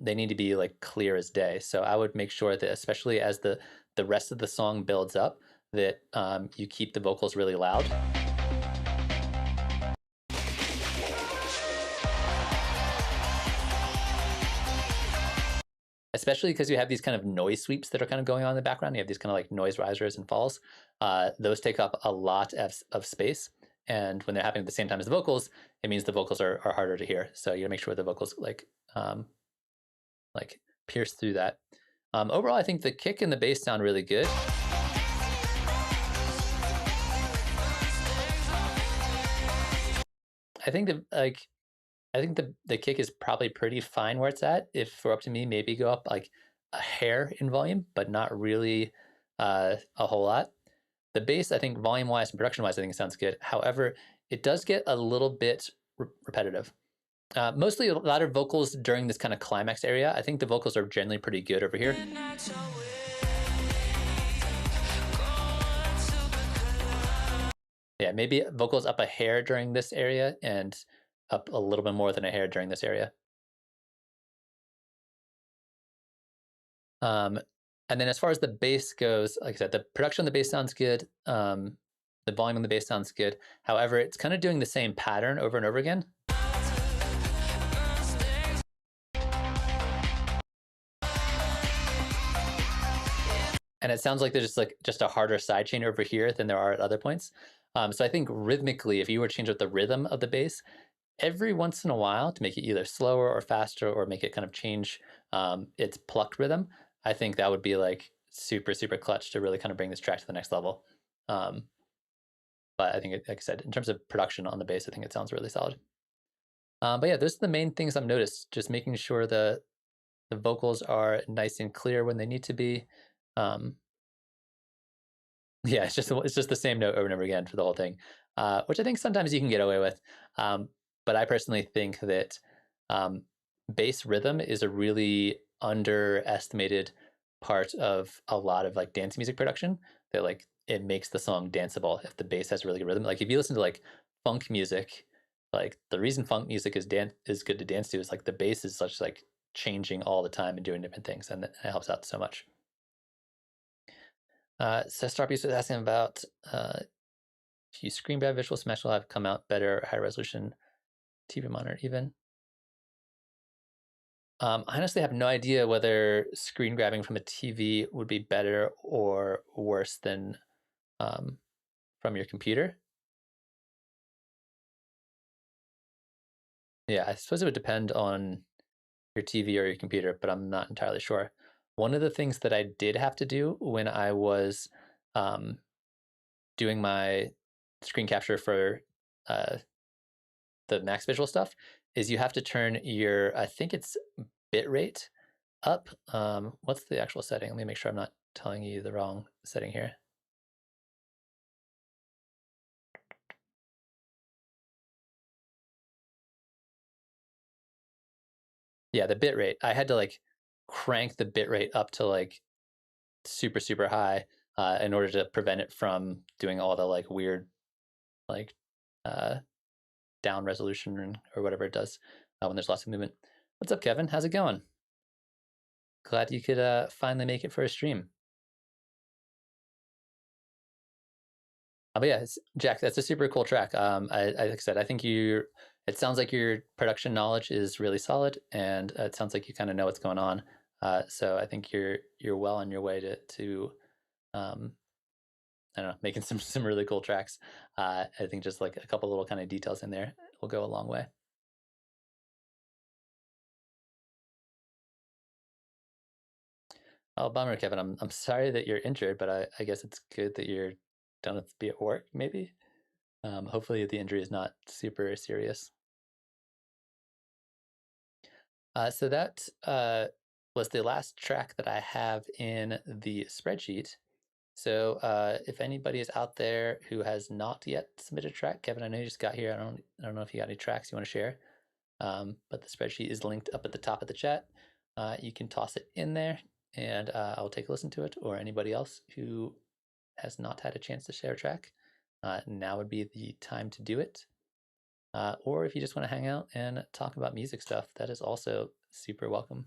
they need to be like clear as day. So I would make sure that, especially as the rest of the song builds up, that you keep the vocals really loud. Especially because you have these kind of noise sweeps that are kind of going on in the background. You have these kind of like noise risers and falls. Those take up a lot of space. And when they're happening at the same time as the vocals, it means the vocals are harder to hear. So you gotta make sure the vocals like pierce through that. Overall, I think the kick and the bass sound really good. I think the kick is probably pretty fine where it's at. If we're up to me, maybe go up like a hair in volume, but not really a whole lot. The bass, I think volume-wise and production-wise, I think it sounds good. However, it does get a little bit repetitive. Mostly a lot of vocals during this kind of climax area. I think the vocals are generally pretty good over here. Yeah, maybe vocals up a hair during this area and up a little bit more than a hair during this area. And then as far as the bass goes, like I said, the production on the bass sounds good. The volume on the bass sounds good. However, it's kind of doing the same pattern over and over again. And it sounds like there's just a harder sidechain over here than there are at other points. So I think rhythmically, if you were to change up the rhythm of the bass, every once in a while to make it either slower or faster or make it kind of change its plucked rhythm, I think that would be like super clutch to really kind of bring this track to the next level. But I think, like I said, in terms of production on the bass, I think it sounds really solid. But yeah, those are the main things I've noticed. Just making sure the vocals are nice and clear when they need to be. Yeah, it's just the same note over and over again for the whole thing, which I think sometimes you can get away with. But I personally think that bass rhythm is a really underestimated part of a lot of like dance music production. That like it makes the song danceable if the bass has really good rhythm. Like if you listen to like funk music, like the reason funk music is good to dance to is like the bass is such like changing all the time and doing different things, and it helps out so much. So Starpiece was asking about if you screen grab visual smash will have come out better, higher resolution. TV monitor even. I honestly have no idea whether screen grabbing from a TV would be better or worse than from your computer. Yeah, I suppose it would depend on your TV or your computer, but I'm not entirely sure. One of the things that I did have to do when I was doing my screen capture for the Max Visual stuff is you have to turn your, I think it's bitrate up. What's the actual setting? Let me make sure I'm not telling you the wrong setting here. Yeah, the bitrate. I had to like crank the bitrate up to like super, super high in order to prevent it from doing all the like weird like down resolution or whatever it does when there's lots of movement. What's up, Kevin? How's it going? Glad you could finally make it for a stream. But yeah, Jack, that's a super cool track. Like I said, I think it sounds like your production knowledge is really solid, and it sounds like you kind of know what's going on. So I think you're well on your way to I don't know, making some really cool tracks. I think just like a couple little kind of details in there will go a long way. Oh, bummer, Kevin. I'm sorry that you're injured, but I guess it's good that you're done with be at work. Maybe. Hopefully the injury is not super serious. So that was the last track that I have in the spreadsheet. So if anybody is out there who has not yet submitted a track, Kevin, I know you just got here. I don't know if you got any tracks you want to share, but the spreadsheet is linked up at the top of the chat. You can toss it in there, and I'll take a listen to it. Or anybody else who has not had a chance to share a track, now would be the time to do it. Or if you just want to hang out and talk about music stuff, that is also super welcome.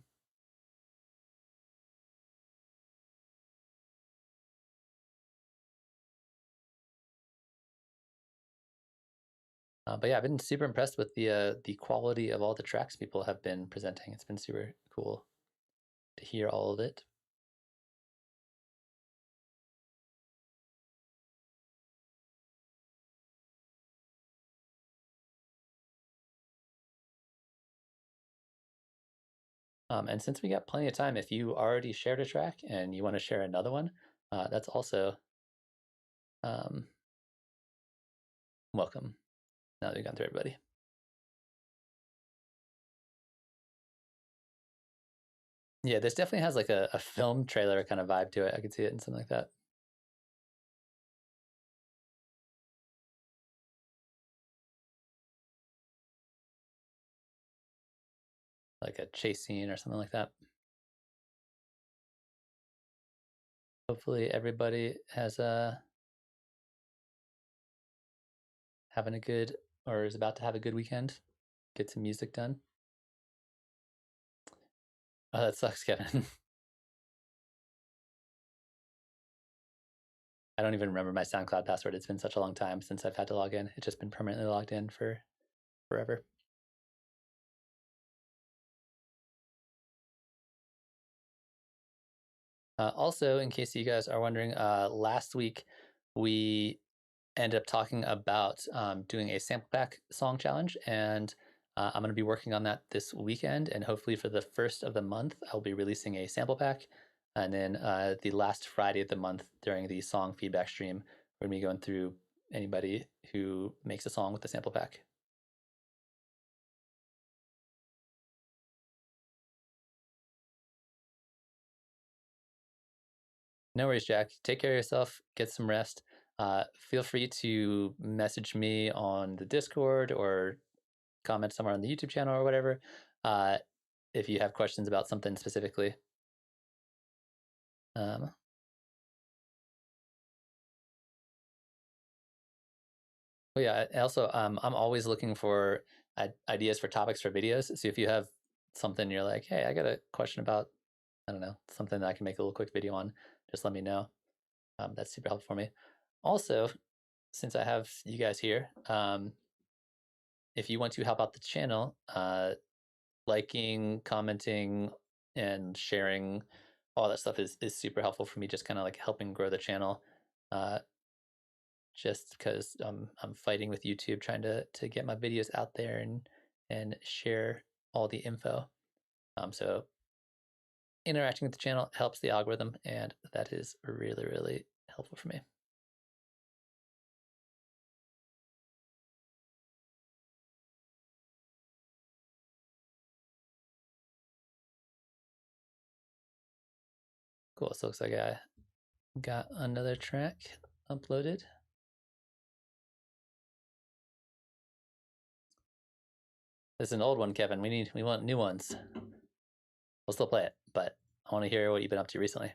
But yeah, I've been super impressed with the quality of all the tracks people have been presenting. It's been super cool to hear all of it. And since we got plenty of time, if you already shared a track and you want to share another one, that's also welcome. Now that we've gone through everybody. Yeah, this definitely has like a film trailer kind of vibe to it. I could see it in something like that. Like a chase scene or something like that. Hopefully everybody has having a good or is about to have a good weekend. Get some music done. Oh, that sucks, Kevin. I don't even remember my SoundCloud password. It's been such a long time since I've had to log in. It's just been permanently logged in for forever. Also, in case you guys are wondering, last week we ended up talking about doing a sample pack song challenge, and I'm going to be working on that this weekend, and hopefully for the first of the month, I'll be releasing a sample pack, and then the last Friday of the month during the song feedback stream, we're going to be going through anybody who makes a song with the sample pack. No worries, Jack. Take care of yourself. Get some rest. Feel free to message me on the Discord or comment somewhere on the YouTube channel or whatever if you have questions about something specifically. Well, yeah. Also, I'm always looking for ideas for topics for videos. So if you have something you're like, hey, I got a question about, I don't know, something that I can make a little quick video on, just let me know. That's super helpful for me. Also, since I have you guys here, if you want to help out the channel, liking, commenting, and sharing all that stuff is super helpful for me, just kind of like helping grow the channel. Just because I'm fighting with YouTube trying to get my videos out there and share all the info. So interacting with the channel helps the algorithm, and that is really, really helpful for me. Cool. So it looks like I got another track uploaded. This is an old one, Kevin. We want new ones. We'll still play it, but I want to hear what you've been up to recently.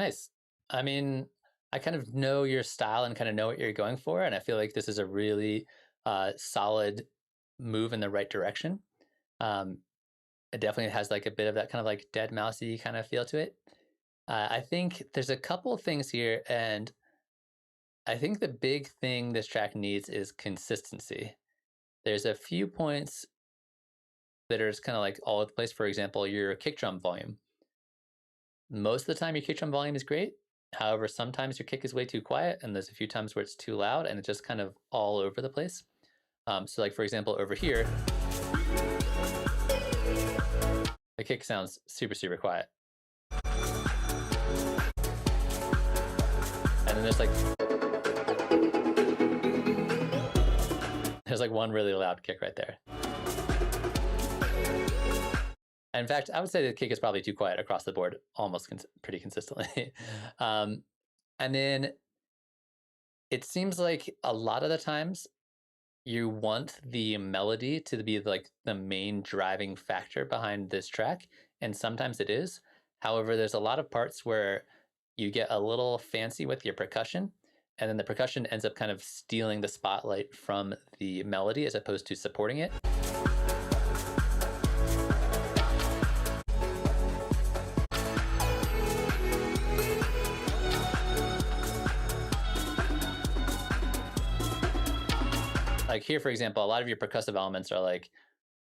Nice. I mean, I kind of know your style and kind of know what you're going for, and I feel like this is a really solid move in the right direction. It definitely has like a bit of that kind of like dead mousey kind of feel to it. I think there's a couple things here, and I think the big thing this track needs is consistency. There's a few points that are just kind of like all over the place. For example, your kick drum volume. Most of the time, your kick drum volume is great. However, sometimes your kick is way too quiet, and there's a few times where it's too loud, and it's just kind of all over the place. So like, for example, over here, the kick sounds super, super quiet. And then there's like one really loud kick right there. In fact, I would say the kick is probably too quiet across the board, almost pretty consistently. And then it seems like a lot of the times you want the melody to be like the main driving factor behind this track, and sometimes it is. However, there's a lot of parts where you get a little fancy with your percussion, and then the percussion ends up kind of stealing the spotlight from the melody as opposed to supporting it. Like here, for example, a lot of your percussive elements are like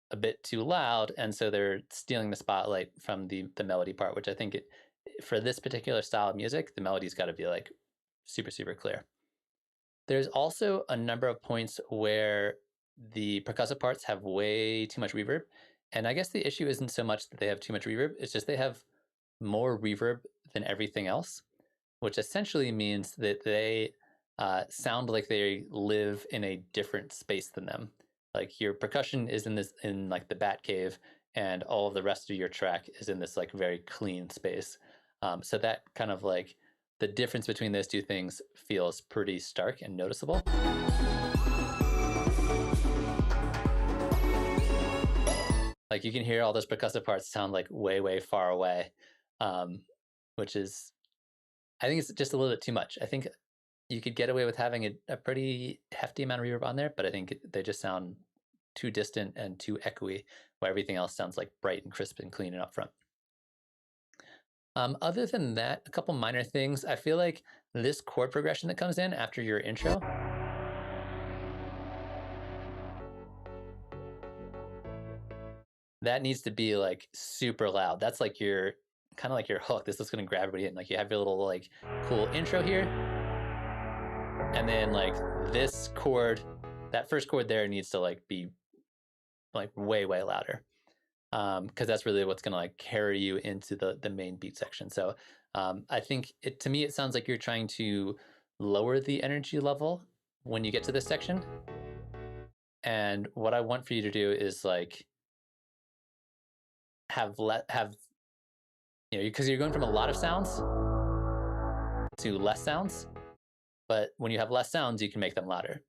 a bit too loud, and so they're stealing the spotlight from the melody part, which I think for this particular style of music, the melody's got to be like super, super clear. There's also a number of points where the percussive parts have way too much reverb, and I guess the issue isn't so much that they have too much reverb, it's just they have more reverb than everything else, which essentially means that they sound like they live in a different space than them. Like your percussion is in like the bat cave, and all of the rest of your track is in this like very clean space. So that kind of like the difference between those two things feels pretty stark and noticeable. Like you can hear all those percussive parts sound like way, way far away, which is, I think it's just a little bit too much. I think you could get away with having a pretty hefty amount of reverb on there, but I think they just sound too distant and too echoey, where everything else sounds like bright and crisp and clean and up front. Other than that, a couple minor things. I feel like this chord progression that comes in after your intro, that needs to be like super loud. That's like your kind of like your hook. This is going to grab everybody in. Like you have your little like cool intro here, and then like this chord, that first chord there needs to like be like way, way louder, because that's really what's going to like carry you into the main beat section. So I think to me it sounds like you're trying to lower the energy level when you get to this section, and what I want for you to do is like have you know, because you're going from a lot of sounds to less sounds, but when you have less sounds you can make them louder.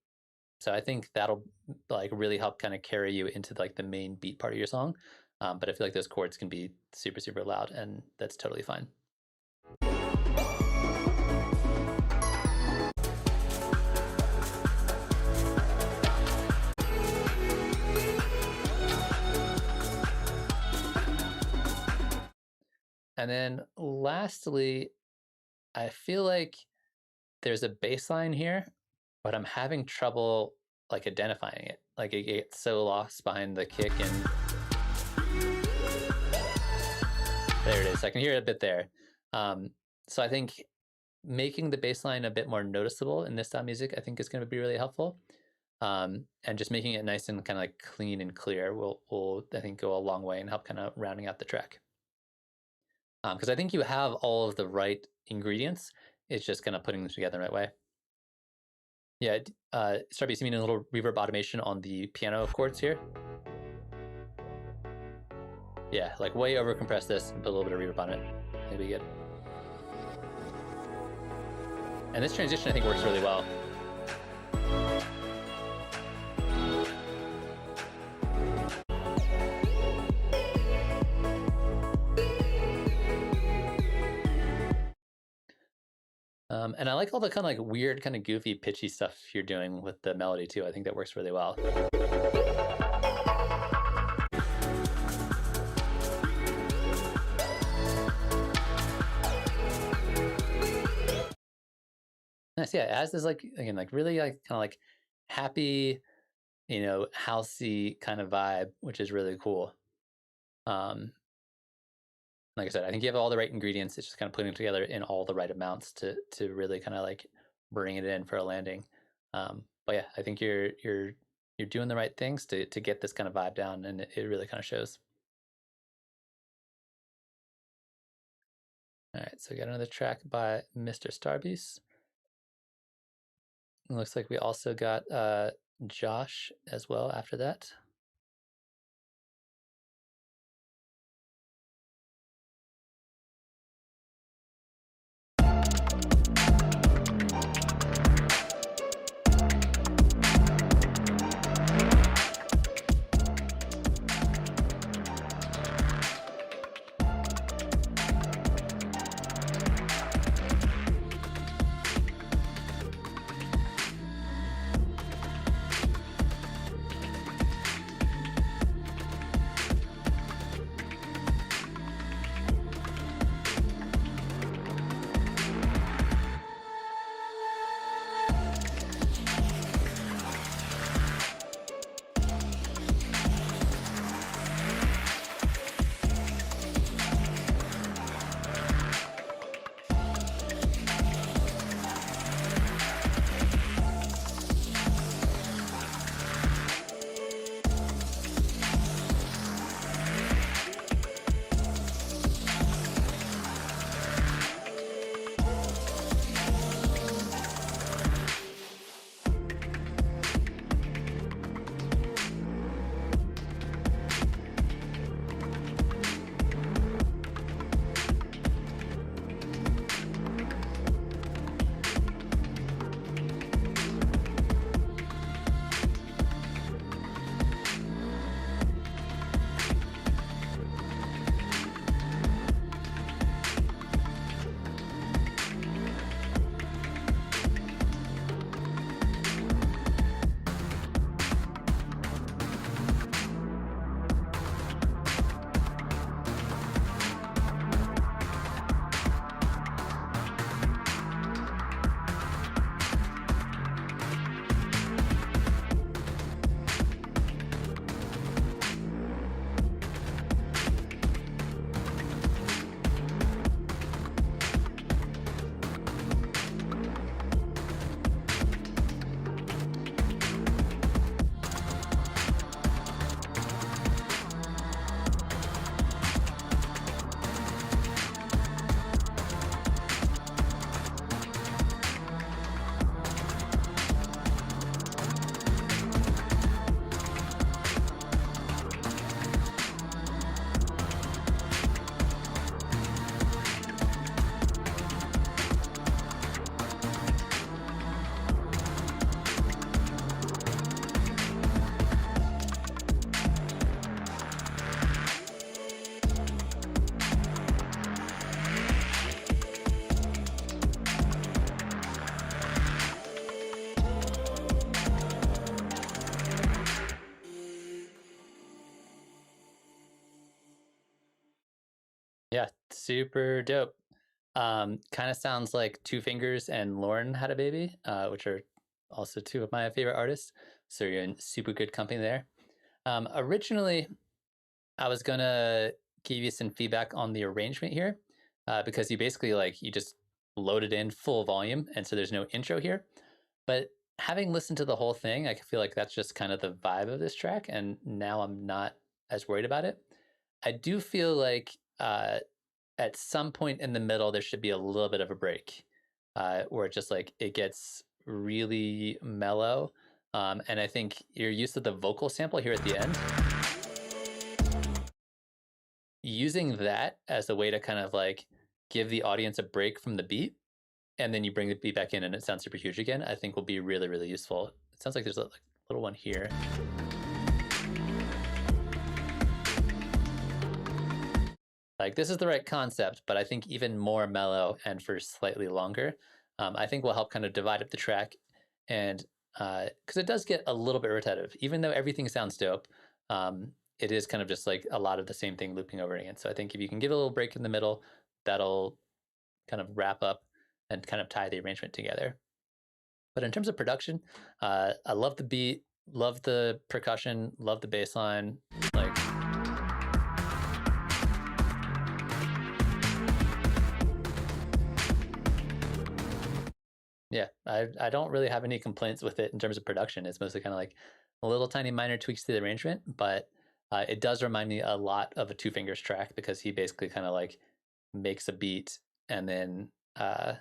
So I think that'll like really help kind of carry you into like the main beat part of your song. But I feel like those chords can be super, super loud, and that's totally fine. And then lastly, I feel like there's a bass line here, but I'm having trouble like identifying it. Like it gets so lost behind the kick, and there it is. I can hear it a bit there. So I think making the bass line a bit more noticeable in this style of music, I think is going to be really helpful. And just making it nice and kind of like clean and clear will I think go a long way and help kind of rounding out the track. Because I think you have all of the right ingredients. It's just kind of putting them together the right way. Yeah, start seeing a little reverb automation on the piano chords here. Yeah, like way over compress this and put a little bit of reverb on it. It'll be good. And this transition I think works really well. And I like all the kind of like weird, kind of goofy, pitchy stuff you're doing with the melody too. I think that works really well. Nice, yeah. It has this like again, like really like kind of like happy, housey kind of vibe, which is really cool. Like I said, I think you have all the right ingredients. It's just kind of putting it together in all the right amounts to really kind of like bring it in for a landing. But yeah, I think you're doing the right things to get this kind of vibe down, and it really kind of shows. All right, so we got another track by Mr. Starbeast. It looks like we also got Josh as well after that. Yeah, super dope. Kind of sounds like Two Fingers and Lauren Had a Baby, which are also two of my favorite artists. So you're in super good company there. Originally, I was gonna give you some feedback on the arrangement here, because you basically you just load it in full volume, and so there's no intro here. But having listened to the whole thing, I feel like that's just kind of the vibe of this track, and now I'm not as worried about it. I do feel like at some point in the middle there should be a little bit of a break, where it just it gets really mellow, and I think your use of the vocal sample here at the end, using that as a way to kind of give the audience a break from the beat, and then you bring the beat back in and it sounds super huge again, I think will be really, really useful. It sounds like there's a little one here. This is the right concept, but I think even more mellow and for slightly longer I think will help kind of divide up the track, and because it does get a little bit repetitive, even though everything sounds dope. It is kind of just like a lot of the same thing looping over again. So I think if you can give a little break in the middle, that'll kind of wrap up and kind of tie the arrangement together. But in terms of production, I love the beat, love the percussion, love the bass line. Like, yeah, I don't really have any complaints with it in terms of production. It's mostly kind of like little tiny minor tweaks to the arrangement, but it does remind me a lot of a Two Fingers track, because he basically kind of like makes a beat and then kind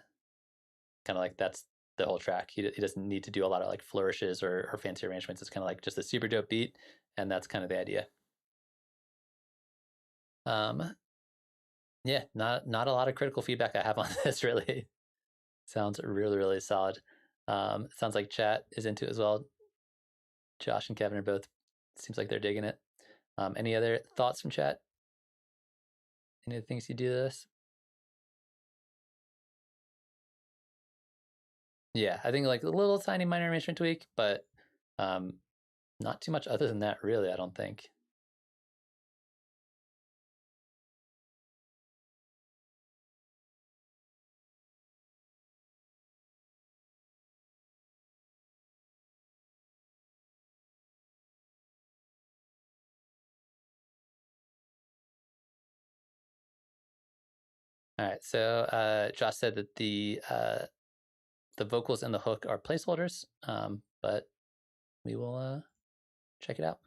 of like that's the whole track. He doesn't need to do a lot of like flourishes or fancy arrangements. It's kind of like just a super dope beat, and that's kind of the idea. Yeah, not a lot of critical feedback I have on this, really. Sounds really, really solid. Sounds like chat is into it as well. Josh and Kevin are both, seems like they're digging it. Any other thoughts from chat? Any of the things you do to this? Yeah, I think like a little tiny minor arrangement tweak, but not too much other than that, really, I don't think. All right, so Josh said that the vocals and the hook are placeholders, but we will check it out.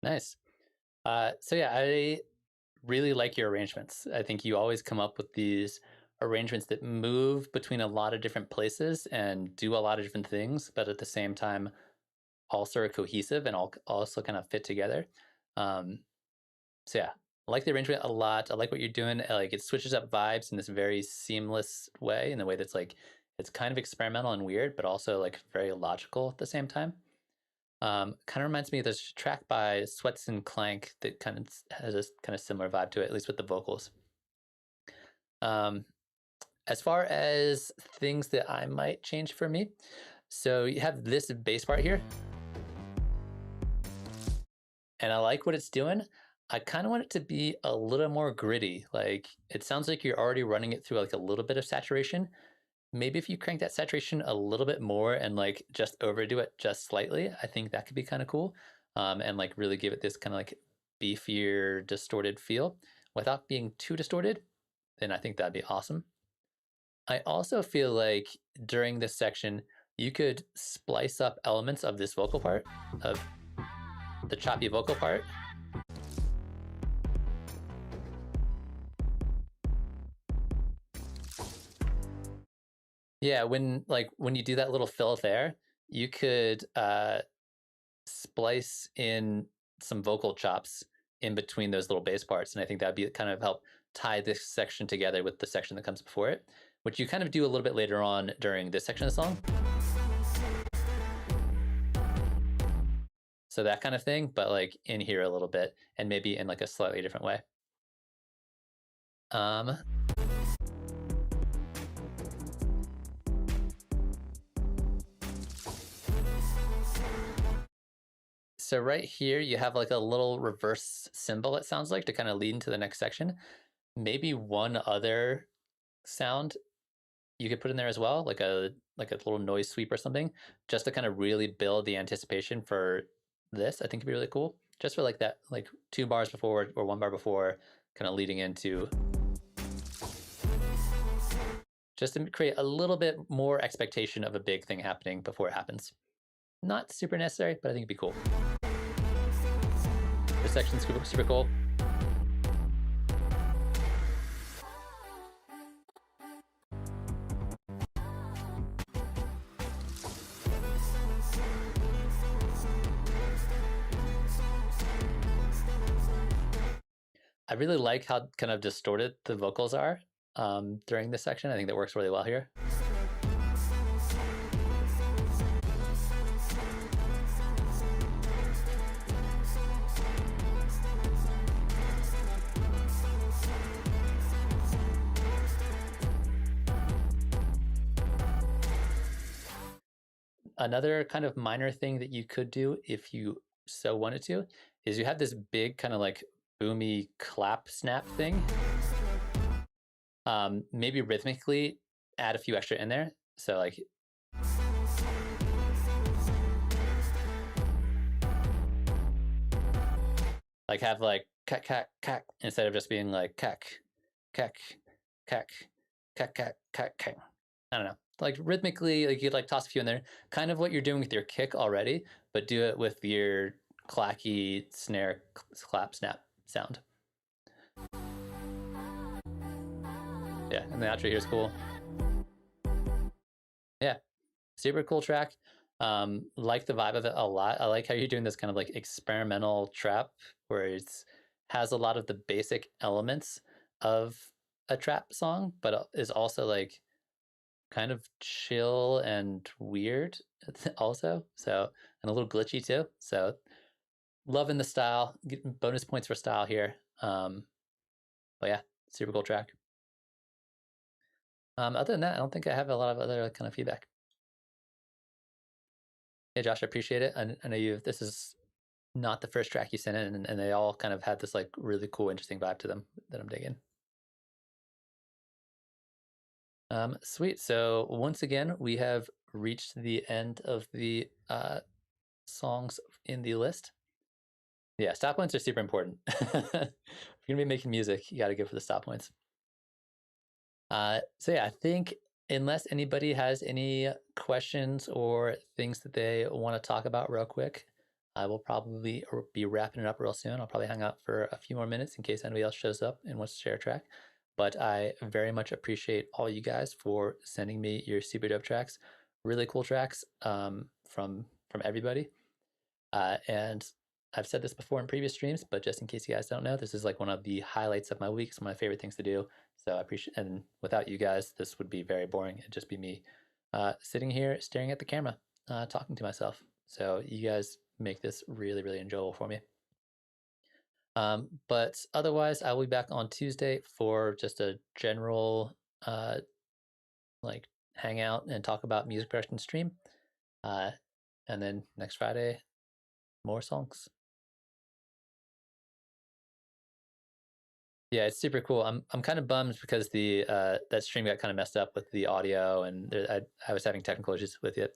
Nice. So yeah, I really like your arrangements. I think you always come up with these arrangements that move between a lot of different places and do a lot of different things, but at the same time also are cohesive and all also kind of fit together. So yeah, I like the arrangement a lot. I like what you're doing. Like, it switches up vibes in this very seamless way, in a way that's like, it's kind of experimental and weird, but also like very logical at the same time. Kind of reminds me of this track by Sweats and Clank that kind of has a kind of similar vibe to it, at least with the vocals. As far as things that I might change for me, so you have this bass part here, and I like what it's doing. I kind of want it to be a little more gritty. Like, it sounds like you're already running it through like a little bit of saturation, maybe if you crank that saturation a little bit more and like just overdo it just slightly, I think that could be kind of cool. And like really give it this kind of like beefier, distorted feel without being too distorted, then I think that'd be awesome. I also feel like during this section, you could splice up elements of this vocal part, of the choppy vocal part. Yeah, when you do that little fill there, you could splice in some vocal chops in between those little bass parts, and I think that'd be kind of help tie this section together with the section that comes before it, which you kind of do a little bit later on during this section of the song. So that kind of thing, but like in here a little bit, and maybe in like a slightly different way. So right here, you have like a little reverse cymbal, it sounds like, to kind of lead into the next section. Maybe one other sound you could put in there as well, like a little noise sweep or something, just to kind of really build the anticipation for this. I think it'd be really cool, just for like that, like 2 bars before or 1 bar before, kind of leading into, just to create a little bit more expectation of a big thing happening before it happens. Not super necessary, but I think it'd be cool. This section's super cool. I really like how kind of distorted the vocals are during this section. I think that works really well here. Another kind of minor thing that you could do if you so wanted to is you have this big kind of like boomy clap snap thing. Maybe rhythmically add a few extra in there. So like have like cack cack cack instead of just being like cack cack cack cack cack cack cack. I don't know. Like rhythmically, like you'd like toss a few in there. Kind of what you're doing with your kick already, but do it with your clacky snare clap snap sound. Yeah, and the outro here is cool. Yeah, super cool track. Like the vibe of it a lot. I like how you're doing this kind of like experimental trap where it has a lot of the basic elements of a trap song, but is also like kind of chill and weird also. So, and a little glitchy too. So loving the style, getting bonus points for style here. But yeah, super cool track. Other than that, I don't think I have a lot of other kind of feedback. Hey Josh, I appreciate it. I know this is not the first track you sent in, and they all kind of had this like really cool, interesting vibe to them that I'm digging. Sweet. So once again, we have reached the end of the songs in the list. Yeah, stop points are super important. If you're gonna be making music, you got to go for the stop points. So yeah, I think unless anybody has any questions or things that they want to talk about real quick, I will probably be wrapping it up real soon. I'll probably hang out for a few more minutes in case anybody else shows up and wants to share a track. But I very much appreciate all you guys for sending me your super dope tracks, really cool tracks from everybody. And I've said this before in previous streams, but just in case you guys don't know, this is like one of the highlights of my week. It's one of my favorite things to do. So I appreciate, and without you guys, this would be very boring. It'd just be me sitting here staring at the camera, talking to myself. So you guys make this really, really enjoyable for me. But otherwise, I will be back on Tuesday for just a general like hang out and talk about music production stream. And then next Friday, more songs. Yeah, it's super cool. I'm kind of bummed because the that stream got kind of messed up with the audio, and I was having technical issues with it.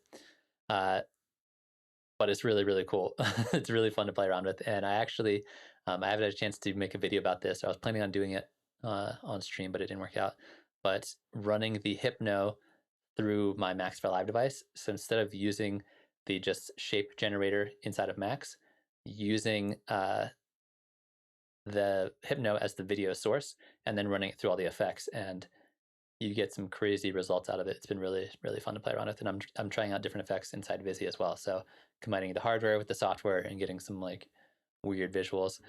But it's really, really cool. It's really fun to play around with, and I actually I haven't had a chance to make a video about this. I was planning on doing it on stream, but it didn't work out. But running the Hypno through my Max for Live device, so instead of using the just shape generator inside of Max, using the Hypno as the video source, and then running it through all the effects, and you get some crazy results out of it. It's been really, really fun to play around with, and I'm trying out different effects inside Visi as well. So combining the hardware with the software and getting some like weird visuals.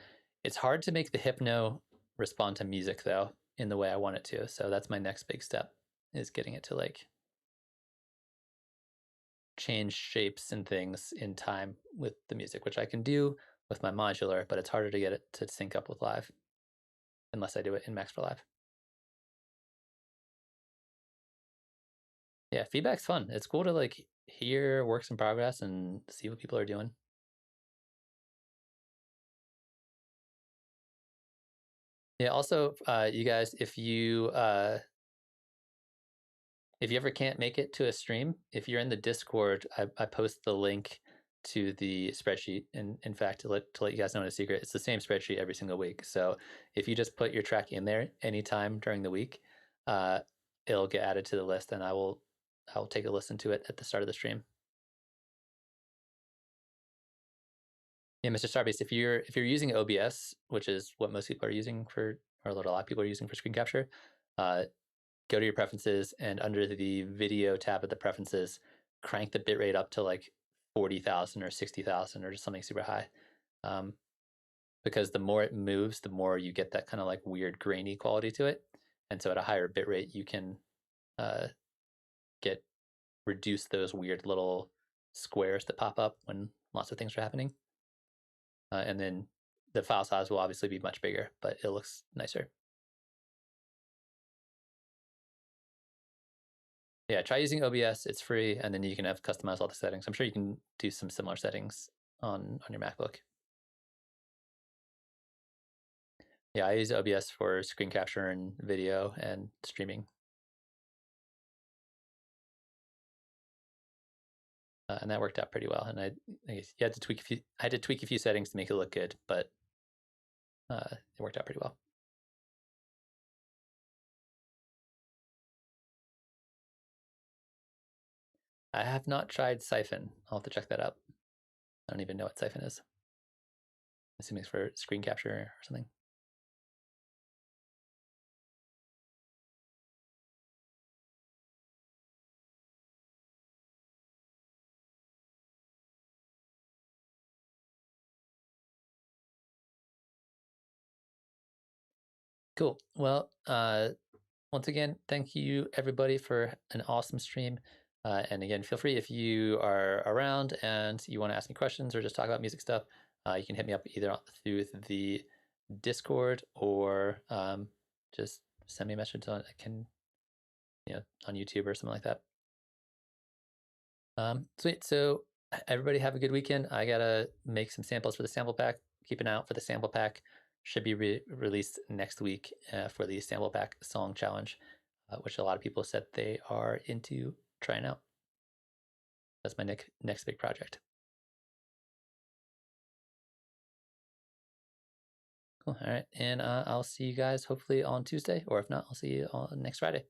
It's hard to make the Hypno respond to music though in the way I want it to. So that's my next big step, is getting it to like change shapes and things in time with the music, which I can do with my modular, but it's harder to get it to sync up with live unless I do it in Max for Live. Yeah, feedback's fun. It's cool to like hear works in progress and see what people are doing. Yeah, also, you guys, if you ever can't make it to a stream, if you're in the Discord, I post the link to the spreadsheet. And in fact, to let you guys know a secret, it's the same spreadsheet every single week. So if you just put your track in there anytime during the week, it'll get added to the list, and I'll take a listen to it at the start of the stream. Yeah, Mr. Starbase, if you're using OBS, which is what most people are using for, or a lot of people are using for screen capture, go to your preferences, and under the video tab of the preferences, crank the bitrate up to like 40,000 or 60,000 or just something super high. Because the more it moves, the more you get that kind of like weird grainy quality to it. And so at a higher bitrate, you can reduce those weird little squares that pop up when lots of things are happening. And then the file size will obviously be much bigger, but it looks nicer. Yeah, try using OBS. It's free, and then you can have customize all the settings. I'm sure you can do some similar settings on your MacBook. Yeah, I use OBS for screen capture and video and streaming. And that worked out pretty well. And I guess you had to tweak I had to tweak a few settings to make it look good, but it worked out pretty well. I have not tried Siphon. I'll have to check that out. I don't even know what Siphon is. I assume it's for screen capture or something. Cool. Well, once again, thank you everybody for an awesome stream. And again, feel free if you are around and you want to ask me questions or just talk about music stuff, you can hit me up either through the Discord or just send me a message on on YouTube or something like that. Sweet. So everybody have a good weekend. I gotta make some samples for the sample pack. Keep an eye out for the sample pack. Should be released next week for the sample pack song challenge, which a lot of people said they are into trying out. That's my next big project. Cool. All right, and I'll see you guys hopefully on Tuesday, or if not, I'll see you on next Friday.